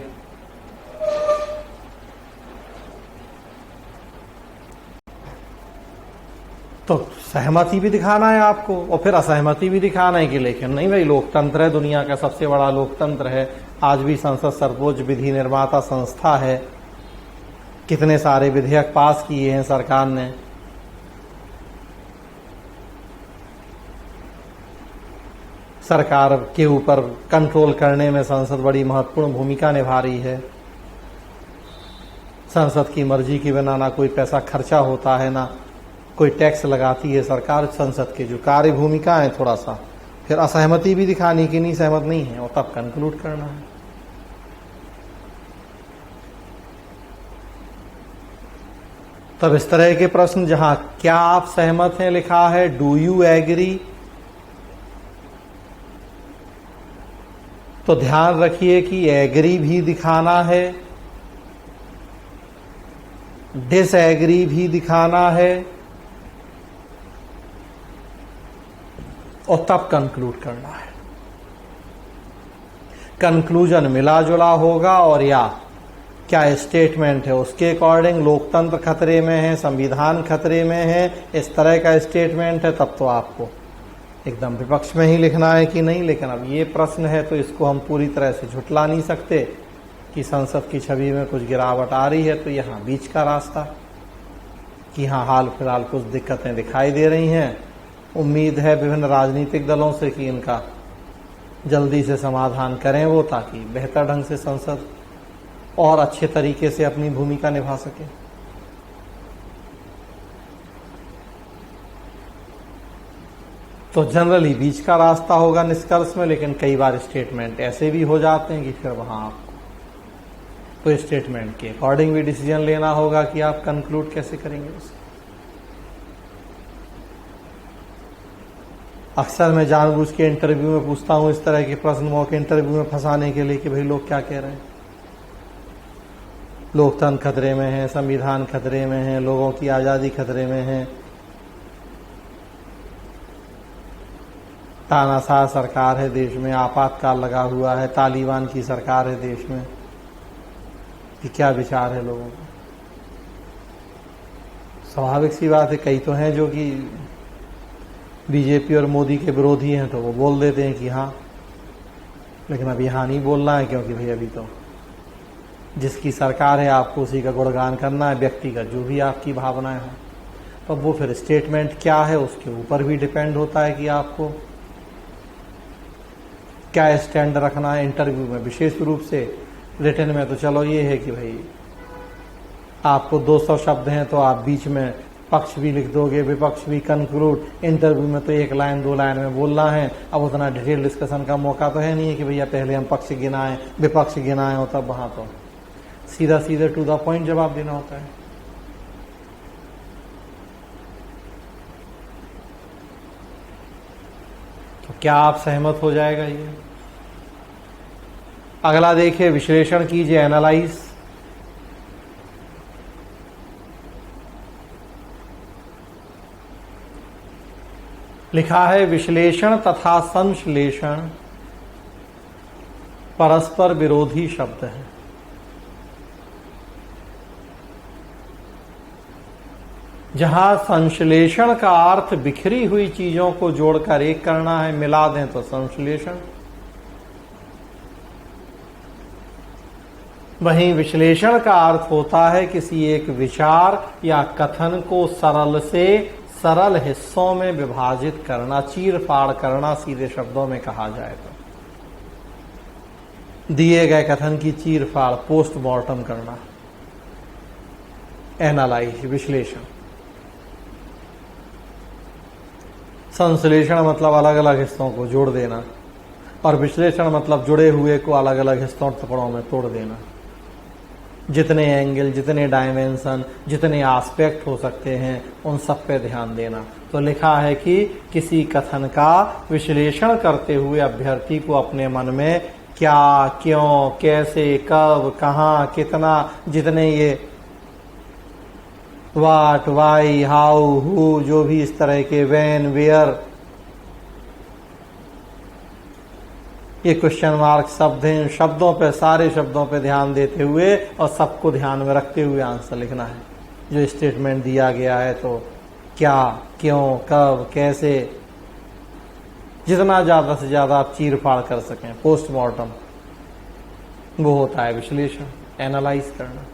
तो सहमति भी दिखाना है आपको, और फिर असहमति भी दिखाना है कि लेकिन नहीं भाई, लोकतंत्र है, दुनिया का सबसे बड़ा लोकतंत्र है, आज भी संसद सर्वोच्च विधि निर्माता संस्था है, कितने सारे विधेयक पास किए हैं सरकार ने। सरकार के ऊपर कंट्रोल करने में संसद बड़ी महत्वपूर्ण भूमिका निभा रही है। संसद की मर्जी के बिना ना कोई पैसा खर्चा होता है, ना कोई टैक्स लगाती है सरकार। संसद के जो कार्य भूमिका है, थोड़ा सा फिर असहमति भी दिखानी कि नहीं, सहमत नहीं है, और तब कंक्लूड करना है। तब इस तरह के प्रश्न जहां क्या आप सहमत हैं लिखा है, डू यू एग्री, तो ध्यान रखिए कि एग्री भी दिखाना है, डिसएग्री भी दिखाना है और तब कंक्लूड करना है। कंक्लूजन मिला जुला होगा और या क्या स्टेटमेंट है उसके अकॉर्डिंग लोकतंत्र खतरे में है, संविधान खतरे में है, इस तरह का स्टेटमेंट है, तब तो आपको एकदम विपक्ष में ही लिखना है कि नहीं। लेकिन अब ये प्रश्न है तो इसको हम पूरी तरह से झुटला नहीं सकते कि संसद की छवि में कुछ गिरावट आ रही है, तो यहाँ बीच का रास्ता कि हाँ हाल फिलहाल कुछ दिक्कतें दिखाई दे रही हैं। उम्मीद है विभिन्न राजनीतिक दलों से कि इनका जल्दी से समाधान करें वो, ताकि बेहतर ढंग से संसद और अच्छे तरीके से अपनी भूमिका निभा सके। तो जनरली बीच का रास्ता होगा निष्कर्ष में, लेकिन कई बार स्टेटमेंट ऐसे भी हो जाते हैं कि फिर वहां आपको तो स्टेटमेंट के अकॉर्डिंग भी डिसीजन लेना होगा कि आप कंक्लूड कैसे करेंगे उसे। अक्सर मैं जानबूझ के इंटरव्यू में पूछता हूं इस तरह के प्रश्न मौके इंटरव्यू में फंसाने के लिए कि भाई लोग क्या कह रहे हैं, लोकतंत्र खतरे में है, संविधान खतरे में है, लोगों की आजादी खतरे में है, तानाशाह सरकार है देश में, आपातकाल लगा हुआ है, तालिबान की सरकार है देश में, कि क्या विचार है लोगों का। स्वाभाविक सी बात है, कई तो हैं जो कि बीजेपी और मोदी के विरोधी हैं, तो वो बोल देते हैं कि हाँ, लेकिन अब यहाँ नहीं बोलना है, क्योंकि भाई अभी तो जिसकी सरकार है आपको उसी का गुणगान करना है, व्यक्तिगत जो भी आपकी भावनाएं हों। तो वो फिर स्टेटमेंट क्या है उसके ऊपर भी डिपेंड होता है कि आपको क्या स्टैंड रखना है इंटरव्यू में। विशेष रूप से रिटन में तो चलो ये है कि भाई आपको 200 शब्द हैं तो आप बीच में पक्ष भी लिख दोगे, विपक्ष भी, कंक्लूड। इंटरव्यू में तो 1 लाइन 2 लाइन में बोलना है। अब उतना डिटेल डिस्कशन का मौका तो है नहीं है कि भैया पहले हम पक्ष गिनाएं विपक्ष गिनाएं हो, तब वहां तो सीधा सीधा टू द पॉइंट जवाब देना होता है। तो क्या आप सहमत हो जाएगा ये? अगला देखिए, विश्लेषण कीजिए, एनालाइज। लिखा है विश्लेषण तथा संश्लेषण परस्पर विरोधी शब्द हैं। जहां संश्लेषण का अर्थ बिखरी हुई चीजों को जोड़कर एक करना है, मिला दें तो संश्लेषण। वहीं विश्लेषण का अर्थ होता है किसी एक विचार या कथन को सरल से सरल हिस्सों में विभाजित करना, चीर फाड़ करना, सीधे शब्दों में कहा जाए तो दिए गए कथन की चीर फाड़, पोस्टमार्टम करना, एनालाइज, विश्लेषण। संश्लेषण मतलब अलग अलग हिस्सों को जोड़ देना, और विश्लेषण मतलब जुड़े हुए को अलग अलग हिस्सों टुकड़ों में तोड़ देना। जितने एंगल, जितने डायमेंशन, जितने एस्पेक्ट हो सकते हैं उन सब पे ध्यान देना। तो लिखा है कि किसी कथन का विश्लेषण करते हुए अभ्यर्थी को अपने मन में क्या, क्यों, कैसे, कब, कहां, कितना, जितने ये वाट, वाई, हाउ, हु, जो भी इस तरह के व्हेन, वेयर, ये क्वेश्चन मार्क शब्द हैं, शब्दों पे, सारे शब्दों पे ध्यान देते हुए और सबको ध्यान में रखते हुए आंसर लिखना है। जो स्टेटमेंट दिया गया है तो क्या, क्यों, कब, कैसे, जितना ज्यादा से ज्यादा आप चीर फाड़ कर सकें। पोस्टमार्टम वो होता है विश्लेषण, एनालाइज करना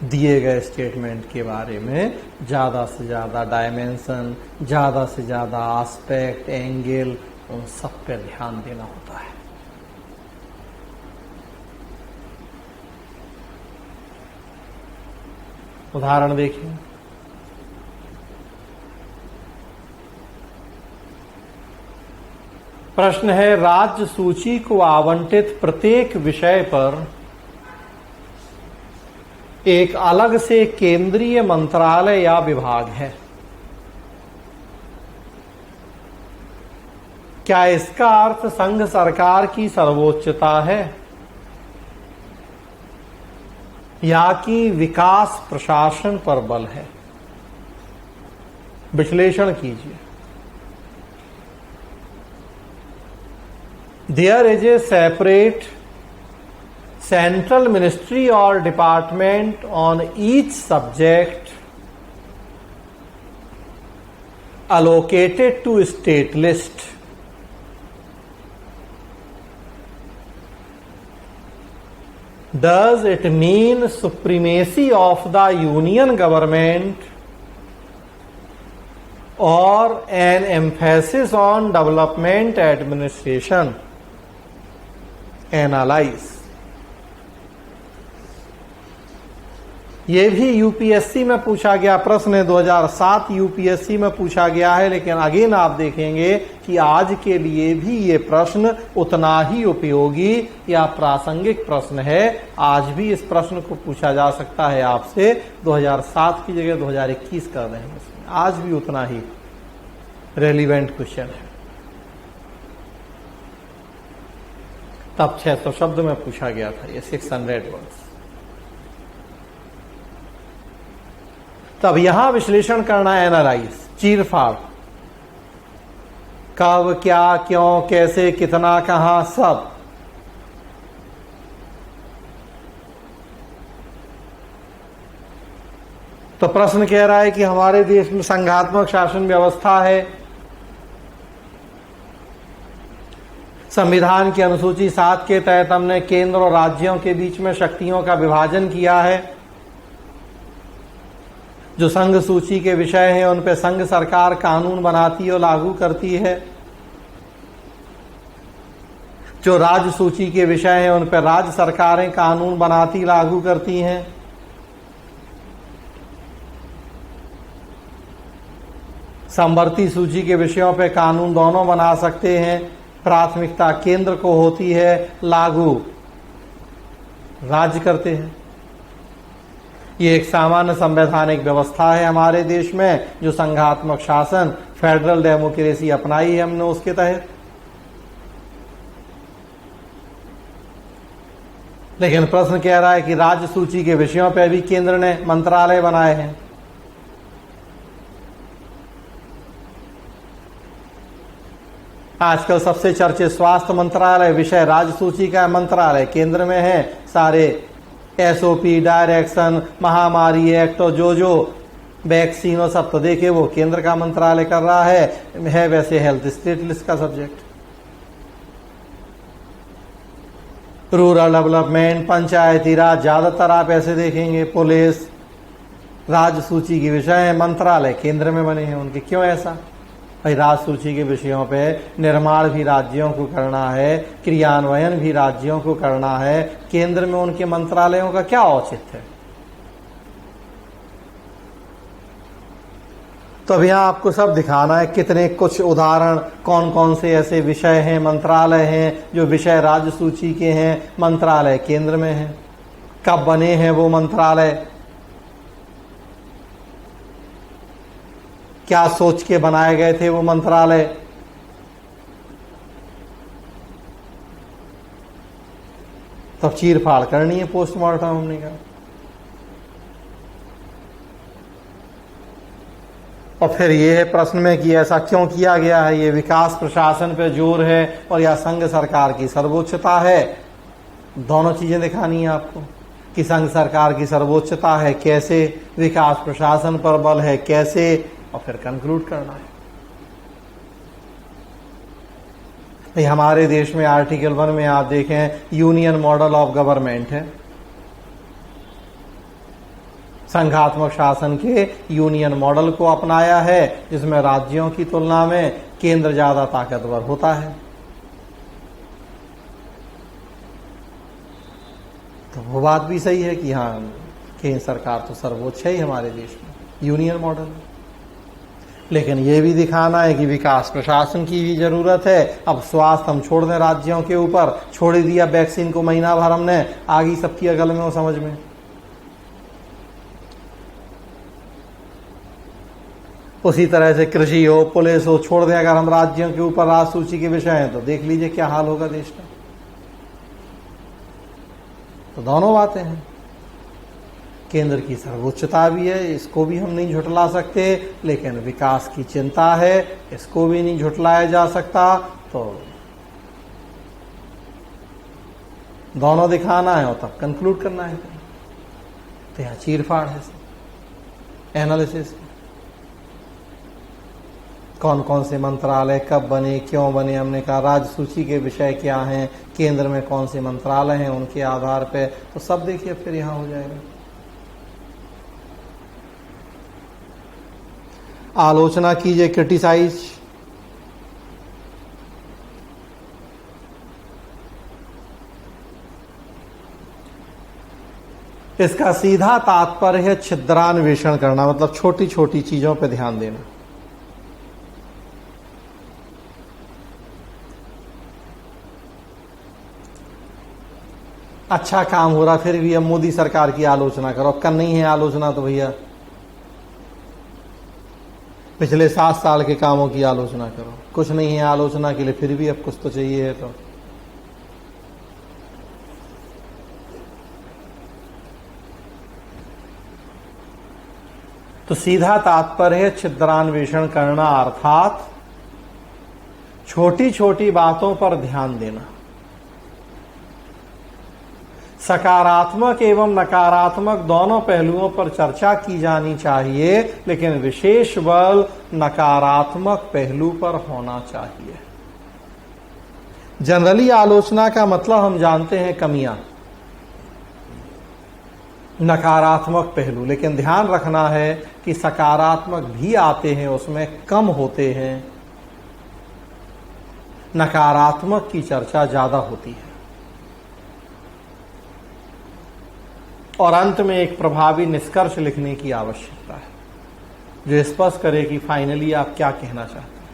दिए गए स्टेटमेंट के बारे में। ज्यादा से ज्यादा डायमेंशन, ज्यादा से ज्यादा एस्पेक्ट, एंगल, उन सब पे ध्यान देना होता है। उदाहरण देखिए, प्रश्न है राज्य सूची को आवंटित प्रत्येक विषय पर एक अलग से केंद्रीय मंत्रालय या विभाग है। क्या इसका अर्थ संघ सरकार की सर्वोच्चता है, या कि विकास प्रशासन पर बल है? विश्लेषण कीजिए। There is a separate central ministry और department on each subject allocated to state list. Does it mean supremacy of the union government or an emphasis on development administration? Analyze. ये भी यूपीएससी में पूछा गया प्रश्न है, 2007 यूपीएससी में पूछा गया है, लेकिन अगेन आप देखेंगे कि आज के लिए भी ये प्रश्न उतना ही उपयोगी या प्रासंगिक प्रश्न है। आज भी इस प्रश्न को पूछा जा सकता है आपसे, 2007 की जगह 2021 कर रहे हैं, आज भी उतना ही रेलिवेंट क्वेश्चन है। तब 600 शब्द में पूछा गया था, ये 600 वर्ड्स। तब यहां विश्लेषण करना है, एनालाइज, चीरफाड़, कब, क्या, क्यों, कैसे, कितना, कहां, सब। तो प्रश्न कह रहा है कि हमारे देश में संघात्मक शासन व्यवस्था है, संविधान की अनुसूची 7 के तहत हमने केंद्र और राज्यों के बीच में शक्तियों का विभाजन किया है, जो संघ सूची के विषय हैं उन पे संघ सरकार कानून बनाती और लागू करती है, जो राज्य सूची के विषय हैं उन पे राज्य सरकारें कानून बनाती लागू करती हैं, समवर्ती सूची के विषयों पे कानून दोनों बना सकते हैं, प्राथमिकता केंद्र को होती है, लागू राज्य करते हैं। ये एक सामान्य संवैधानिक व्यवस्था है हमारे देश में, जो संघात्मक शासन, फेडरल डेमोक्रेसी अपनाई है हमने उसके तहत। लेकिन प्रश्न कह रहा है कि राज्य सूची के विषयों पर भी केंद्र ने मंत्रालय बनाए हैं। आजकल सबसे चर्चित स्वास्थ्य मंत्रालय विषय राज्य सूची का मंत्रालय केंद्र में है। सारे एसओपी, डायरेक्शन, महामारी एक्ट और जो वैक्सीन और सब तो देखे वो केंद्र का मंत्रालय कर रहा है वैसे हेल्थ स्टेट लिस्ट का सब्जेक्ट। रूरल डेवलपमेंट, पंचायती राज, ज्यादातर आप ऐसे देखेंगे, पुलिस, राज्य सूची के विषय मंत्रालय केंद्र में बने हैं उनके। क्यों ऐसा? भाई राज्य सूची के विषयों पे निर्माण भी राज्यों को करना है, क्रियान्वयन भी राज्यों को करना है, केंद्र में उनके मंत्रालयों का क्या औचित्य है? तो अब यहां आपको सब दिखाना है, कितने कुछ उदाहरण, कौन कौन से ऐसे विषय हैं, मंत्रालय हैं, जो विषय राज्य सूची के हैं, मंत्रालय केंद्र में हैं, कब बने हैं वो मंत्रालय, क्या सोच के बनाए गए थे वो मंत्रालय। तब चीरफाड़ करनी है पोस्टमार्टम हमने कहा। और फिर ये है प्रश्न में कि ऐसा क्यों किया गया है, ये विकास प्रशासन पे जोर है और या संघ सरकार की सर्वोच्चता है। दोनों चीजें दिखानी है आपको कि संघ सरकार की सर्वोच्चता है कैसे, विकास प्रशासन पर बल है कैसे, और फिर कंक्लूड करना है। भाई हमारे देश में आर्टिकल 1 में आप देखें यूनियन मॉडल ऑफ गवर्नमेंट है, संघात्मक शासन के यूनियन मॉडल को अपनाया है, जिसमें राज्यों की तुलना में केंद्र ज्यादा ताकतवर होता है। तो वो बात भी सही है कि हाँ केंद्र सरकार तो सर्वोच्च है ही हमारे देश में, यूनियन मॉडल। लेकिन ये भी दिखाना है कि विकास प्रशासन की भी जरूरत है। अब स्वास्थ्य हम छोड़ दें राज्यों के ऊपर, छोड़ दिया वैक्सीन को महीना भर हमने, आ गई सबकी अकल में वो समझ में। उसी तरह से कृषि हो, पुलिस हो, छोड़ दें अगर हम राज्यों के ऊपर राज सूची के विषय हैं तो देख लीजिए क्या हाल होगा देश का। तो दोनों बातें हैं, केंद्र की सर्वोच्चता भी है, इसको भी हम नहीं झुठला सकते, लेकिन विकास की चिंता है, इसको भी नहीं झुठलाया जा सकता। तो दोनों दिखाना है और तब कंक्लूड करना है। तो यहां चीरफाड़ है एनालिसिस, कौन कौन से मंत्रालय कब बने, क्यों बने, हमने कहा राज्य सूची के विषय क्या हैं, केंद्र में कौन से मंत्रालय हैं, उनके आधार पे तो सब देखिए फिर यहां हो जाएगा। आलोचना कीजिए, क्रिटिसाइज। इसका सीधा तात्पर्य है छिद्रान्वेषण करना, मतलब छोटी छोटी चीजों पर ध्यान देना। अच्छा काम हो रहा फिर भी अब मोदी सरकार की आलोचना करो, कर नहीं है आलोचना तो भैया पिछले 7 साल के कामों की आलोचना करो। कुछ नहीं है आलोचना के लिए, फिर भी अब कुछ तो चाहिए है। तो सीधा तात्पर्य है छिद्रान्वेषण करना, अर्थात छोटी छोटी बातों पर ध्यान देना। सकारात्मक एवं नकारात्मक दोनों पहलुओं पर चर्चा की जानी चाहिए, लेकिन विशेष बल नकारात्मक पहलू पर होना चाहिए। जनरली आलोचना का मतलब हम जानते हैं कमियां, नकारात्मक पहलू, लेकिन ध्यान रखना है कि सकारात्मक भी आते हैं, उसमें कम होते हैं, नकारात्मक की चर्चा ज्यादा होती है। और अंत में एक प्रभावी निष्कर्ष लिखने की आवश्यकता है जो स्पष्ट करे कि फाइनली आप क्या कहना चाहते हैं।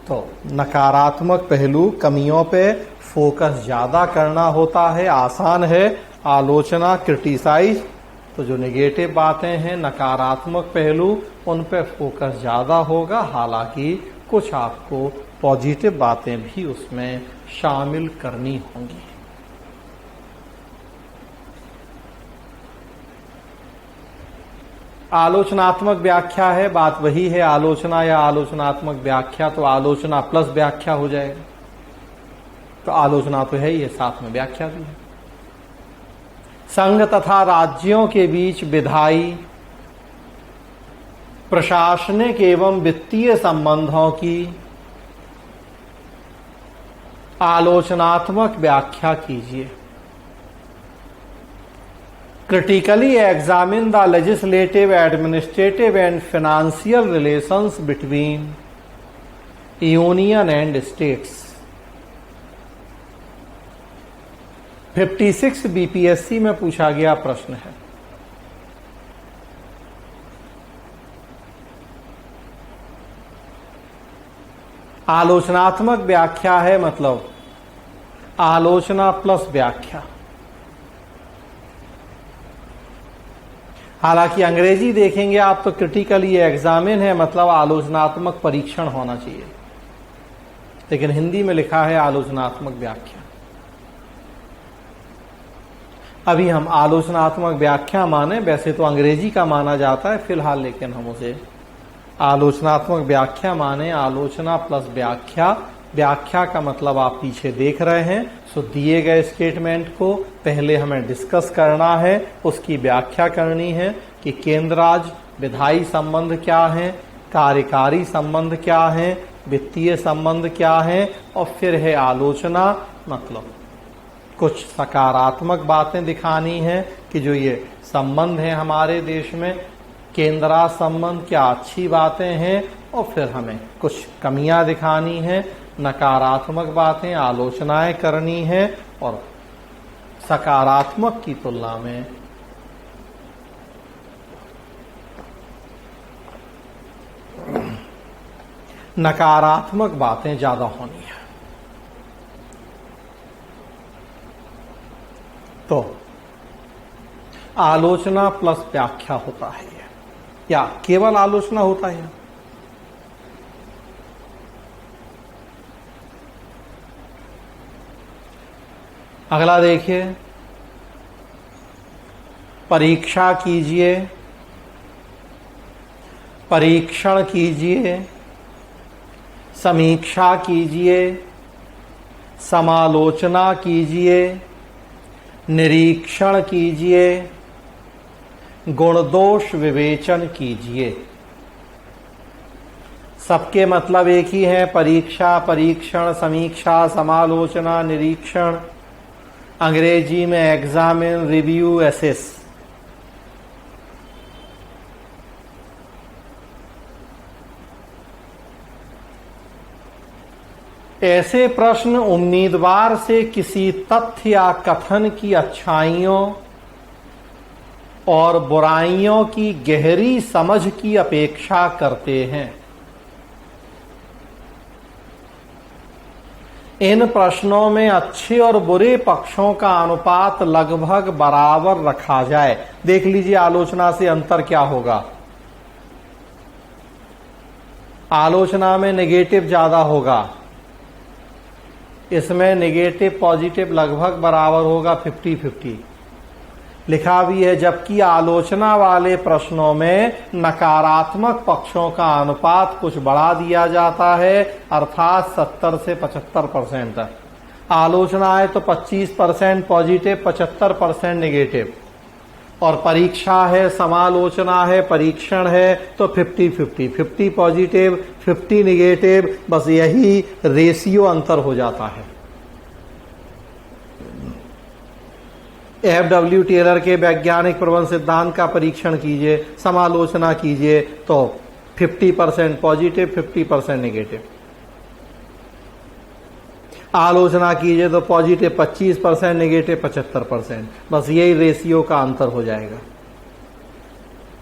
तो नकारात्मक पहलू, कमियों पे फोकस ज्यादा करना होता है, आसान है। आलोचना, क्रिटिसाइज, तो जो नेगेटिव बातें हैं, नकारात्मक पहलू, उन पे फोकस ज्यादा होगा। हालांकि कुछ आपको पॉजिटिव बातें भी उसमें शामिल करनी होंगी। आलोचनात्मक व्याख्या है, बात वही है, आलोचना या आलोचनात्मक व्याख्या, तो आलोचना प्लस व्याख्या हो जाएगा। तो आलोचना तो है ही, साथ में व्याख्या भी है। संघ तथा राज्यों के बीच विधायी, प्रशासनिक एवं वित्तीय संबंधों की आलोचनात्मक व्याख्या कीजिए। Critically examine the legislative, administrative and financial relations between union and states. 56 BPSC में पूछा गया प्रश्न है। आलोचनात्मक व्याख्या है, मतलब आलोचना प्लस व्याख्या। हालांकि अंग्रेजी देखेंगे आप तो क्रिटिकली एग्जामिन है, मतलब आलोचनात्मक परीक्षण होना चाहिए, लेकिन हिंदी में लिखा है आलोचनात्मक व्याख्या। अभी हम आलोचनात्मक व्याख्या माने, वैसे तो अंग्रेजी का माना जाता है फिलहाल, लेकिन हम उसे आलोचनात्मक व्याख्या माने। आलोचना प्लस व्याख्या, व्याख्या का मतलब आप पीछे देख रहे हैं। सो दिए गए स्टेटमेंट को पहले हमें डिस्कस करना है, उसकी व्याख्या करनी है कि केंद्र राज्य विधायी संबंध क्या है, कार्यकारी संबंध क्या है, वित्तीय संबंध क्या है, और फिर है आलोचना, मतलब कुछ सकारात्मक बातें दिखानी है कि जो ये संबंध है हमारे देश में, केंद्र राज्य संबंध, क्या अच्छी बातें हैं, और फिर हमें कुछ कमियां दिखानी है, नकारात्मक बातें, आलोचनाएं करनी है, और सकारात्मक की तुलना में नकारात्मक बातें ज्यादा होनी है। तो आलोचना प्लस व्याख्या होता है ये। या केवल आलोचना होता है? अगला देखिए, परीक्षा कीजिए, परीक्षण कीजिए, समीक्षा कीजिए, समालोचना कीजिए, निरीक्षण कीजिए, गुण दोष विवेचन कीजिए। सबके मतलब एक ही है, परीक्षा, परीक्षण, समीक्षा, समालोचना, निरीक्षण। अंग्रेजी में एग्जामिन, रिव्यू, एसेस। ऐसे प्रश्न उम्मीदवार से किसी तथ्य या कथन की अच्छाइयों और बुराइयों की गहरी समझ की अपेक्षा करते हैं। इन प्रश्नों में अच्छे और बुरे पक्षों का अनुपात लगभग बराबर रखा जाए। देख लीजिए आलोचना से अंतर क्या होगा। आलोचना में नेगेटिव ज्यादा होगा, इसमें नेगेटिव पॉजिटिव लगभग बराबर होगा, 50-50 लिखा भी है। जबकि आलोचना वाले प्रश्नों में नकारात्मक पक्षों का अनुपात कुछ बढ़ा दिया जाता है, अर्थात 70 से 75% तक। आलोचना है तो 25% पॉजिटिव, 75% नेगेटिव। और परीक्षा है, समालोचना है, परीक्षण है तो 50-50, 50 पॉजिटिव, 50 नेगेटिव। बस यही रेशियो अंतर हो जाता है। एफ.डब्ल्यू. टेलर के वैज्ञानिक प्रबंध सिद्धांत का परीक्षण कीजिए, समालोचना कीजिए तो 50% पॉजिटिव, 50% नेगेटिव। आलोचना कीजिए तो पॉजिटिव 25%, नेगेटिव 75%। बस यही रेशियो का अंतर हो जाएगा।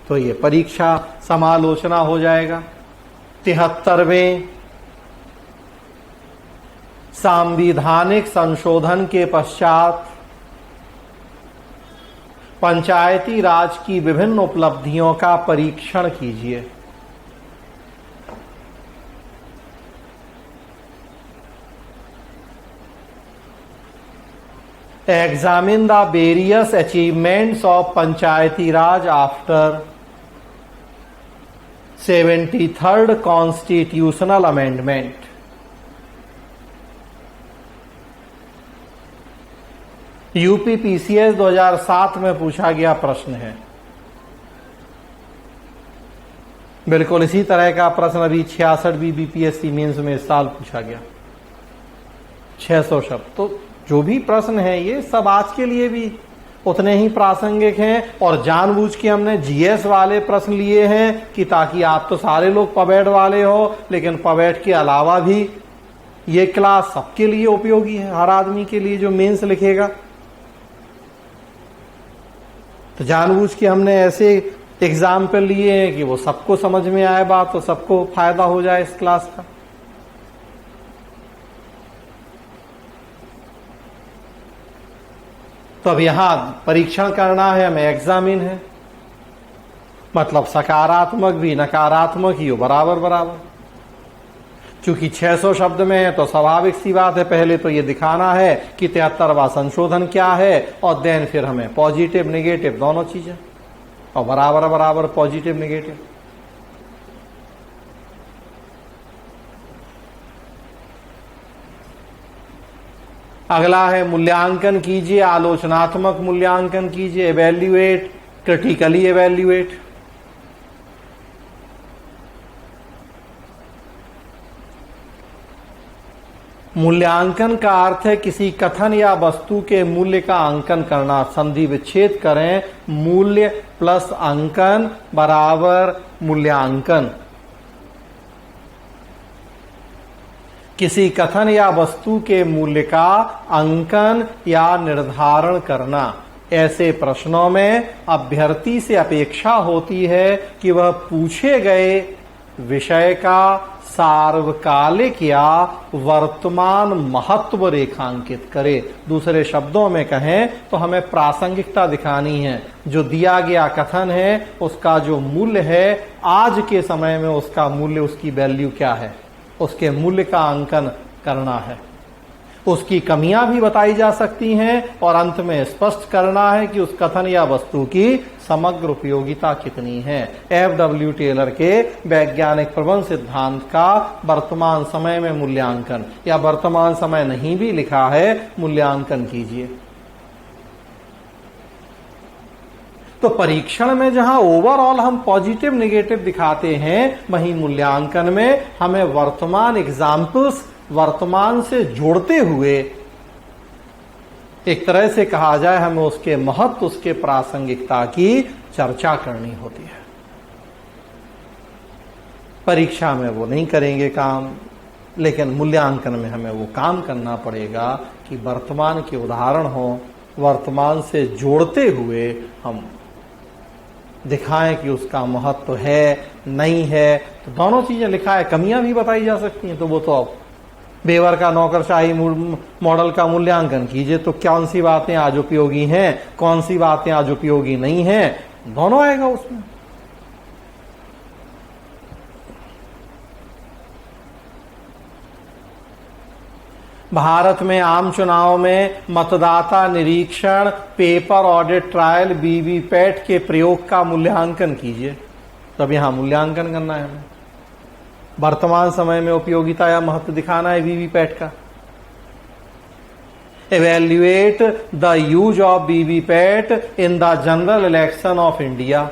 तो ये परीक्षा समालोचना हो जाएगा। 73वें सांविधानिक संशोधन के पश्चात पंचायती राज की विभिन्न उपलब्धियों का परीक्षण कीजिए। Examine the various achievements of Panchayati Raj after 73rd Constitutional Amendment. UP PCS 2007 में पूछा गया प्रश्न है। बिल्कुल इसी तरह का प्रश्न अभी 66वीं बीपीएससी मेंस में इस साल पूछा गया, 600 शब्द। तो जो भी प्रश्न है ये सब आज के लिए भी उतने ही प्रासंगिक हैं। और जानबूझ के हमने जीएस वाले प्रश्न लिए हैं कि ताकि आप तो सारे लोग पवेट वाले हो, लेकिन पवेट के अलावा भी ये क्लास सबके लिए उपयोगी है, हर आदमी के लिए जो मेंस लिखेगा। तो जानबूझ के हमने ऐसे एग्जाम्पल लिए हैं कि वो सबको समझ में आए बात, तो सबको फायदा हो जाए इस क्लास का। तो अब यहां परीक्षण करना है हमें, एग्जामिन है, मतलब सकारात्मक भी नकारात्मक ही हो, बराबर बराबर। चूंकि 600 शब्द में है तो स्वाभाविक सी बात है, पहले तो ये दिखाना है कि 73वां संशोधन क्या है, और देन फिर हमें पॉजिटिव नेगेटिव दोनों चीजें, और बराबर बराबर पॉजिटिव नेगेटिव। अगला है मूल्यांकन कीजिए, आलोचनात्मक मूल्यांकन कीजिए, एवेल्युएट, क्रिटिकली एवेल्युएट। मूल्यांकन का अर्थ है किसी कथन या वस्तु के मूल्य का अंकन करना। संधि विच्छेद करें, मूल्य प्लस अंकन बराबर मूल्यांकन। किसी कथन या वस्तु के मूल्य का अंकन या निर्धारण करना। ऐसे प्रश्नों में अभ्यर्थी से अपेक्षा होती है कि वह पूछे गए विषय का सार्वकालिक या वर्तमान महत्व रेखांकित करे। दूसरे शब्दों में कहें तो हमें प्रासंगिकता दिखानी है। जो दिया गया कथन है उसका जो मूल्य है आज के समय में, उसका मूल्य, उसकी वैल्यू क्या है, उसके मूल्य का अंकन करना है। उसकी कमियां भी बताई जा सकती हैं और अंत में स्पष्ट करना है कि उस कथन या वस्तु की समग्र उपयोगिता कितनी है। F.W. टेलर के वैज्ञानिक प्रबंध सिद्धांत का वर्तमान समय में मूल्यांकन, या वर्तमान समय नहीं भी लिखा है, मूल्यांकन कीजिए। तो परीक्षण में जहां ओवरऑल हम पॉजिटिव नेगेटिव दिखाते हैं, वहीं मूल्यांकन में हमें वर्तमान एग्जाम्पल्स, वर्तमान से जोड़ते हुए, एक तरह से कहा जाए, हमें उसके महत्व, उसके प्रासंगिकता की चर्चा करनी होती है। परीक्षा में वो नहीं करेंगे काम, लेकिन मूल्यांकन में हमें वो काम करना पड़ेगा कि वर्तमान के उदाहरण हो, वर्तमान से जोड़ते हुए हम दिखाएं कि उसका महत्व है, नहीं है। तो दोनों चीजें लिखा है, कमियां भी बताई जा सकती हैं। तो वो तो अब बेवर का नौकरशाही मॉडल का मूल्यांकन कीजिए, तो कौन सी बातें आज उपयोगी हैं, कौन सी बातें आज उपयोगी नहीं हैं, दोनों आएगा उसमें। भारत में आम चुनाव में मतदाता निरीक्षण, पेपर ऑडिट ट्रायल, वीवीपैट के प्रयोग का मूल्यांकन कीजिए। तब यहां मूल्यांकन करना है हमें। वर्तमान समय में उपयोगिता या महत्व दिखाना है वीवीपैट का। Evaluate the use of VVPAT in the general election of India.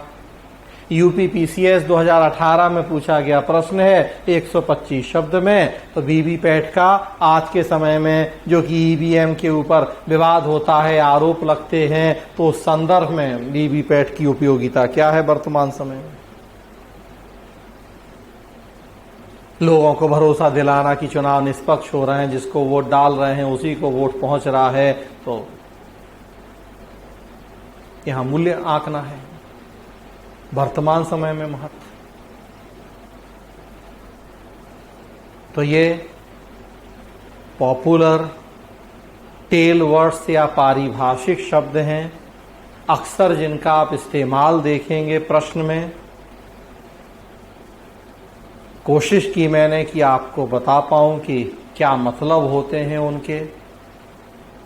UPPCS 2018 में पूछा गया प्रश्न है 125 शब्द में। तो वीवीपैट का आज के समय में जो कि ईवीएम के ऊपर विवाद होता है, आरोप लगते हैं, तो उस संदर्भ में वीवीपैट की उपयोगिता क्या है वर्तमान समय में। लोगों को भरोसा दिलाना कि चुनाव निष्पक्ष हो रहे हैं, जिसको वोट डाल रहे हैं उसी को वोट पहुंच रहा है। तो यहां मूल्य आंकना है, वर्तमान समय में महत्व। तो ये पॉपुलर टेल वर्ड्स या पारिभाषिक शब्द हैं, अक्सर जिनका आप इस्तेमाल देखेंगे प्रश्न में। कोशिश की मैंने कि आपको बता पाऊं कि क्या मतलब होते हैं उनके,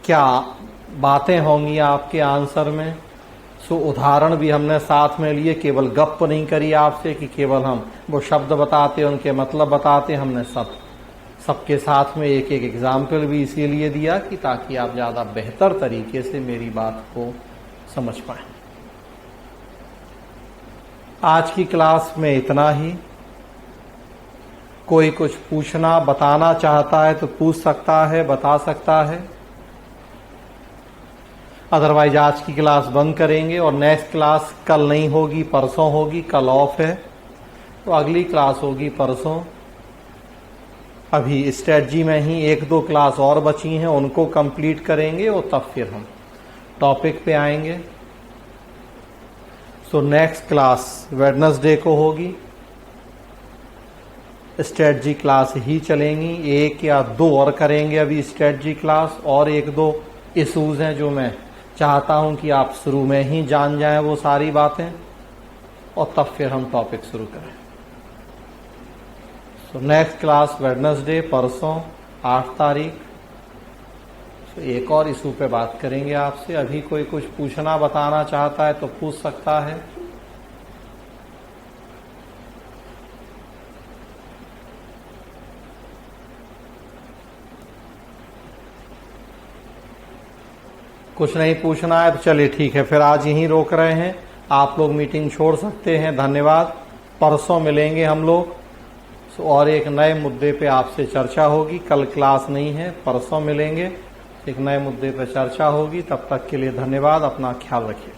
क्या बातें होंगी आपके आंसर में। सो उदाहरण भी हमने साथ में लिए, केवल गप नहीं करी आपसे कि केवल हम वो शब्द बताते, उनके मतलब बताते। हमने सबके साथ में एक एक एग्जाम्पल भी इसीलिए दिया कि ताकि आप ज्यादा बेहतर तरीके से मेरी बात को समझ पाएं। आज की क्लास में इतना ही। कोई कुछ पूछना, बताना चाहता है तो पूछ सकता है, बता सकता है। अदरवाइज आज की क्लास बंद करेंगे और नेक्स्ट क्लास कल नहीं होगी, परसों होगी। कल ऑफ है तो अगली क्लास होगी परसों। अभी स्ट्रेटजी में ही 1-2 क्लास और बची हैं, उनको कंप्लीट करेंगे और तब फिर हम टॉपिक पे आएंगे। सो नेक्स्ट क्लास वेडनेसडे को होगी। स्ट्रेटजी क्लास ही चलेंगी, 1 या 2 और करेंगे अभी स्ट्रेटजी क्लास। और 1-2 इशूज हैं जो मैं चाहता हूं कि आप शुरू में ही जान जाएं वो सारी बातें, और तब फिर हम टॉपिक शुरू करें। सो नेक्स्ट क्लास वेडनेसडे, परसों 8 तारीख। तो एक और इशू पे बात करेंगे आपसे। अभी कोई कुछ पूछना, बताना चाहता है तो पूछ सकता है। कुछ नहीं पूछना है तो चलिए ठीक है, फिर आज यहीं रोक रहे हैं। आप लोग मीटिंग छोड़ सकते हैं। धन्यवाद। परसों मिलेंगे हम लोग और एक नए मुद्दे पे आपसे चर्चा होगी। कल क्लास नहीं है, परसों मिलेंगे, एक नए मुद्दे पे चर्चा होगी। तब तक के लिए धन्यवाद। अपना ख्याल रखिए।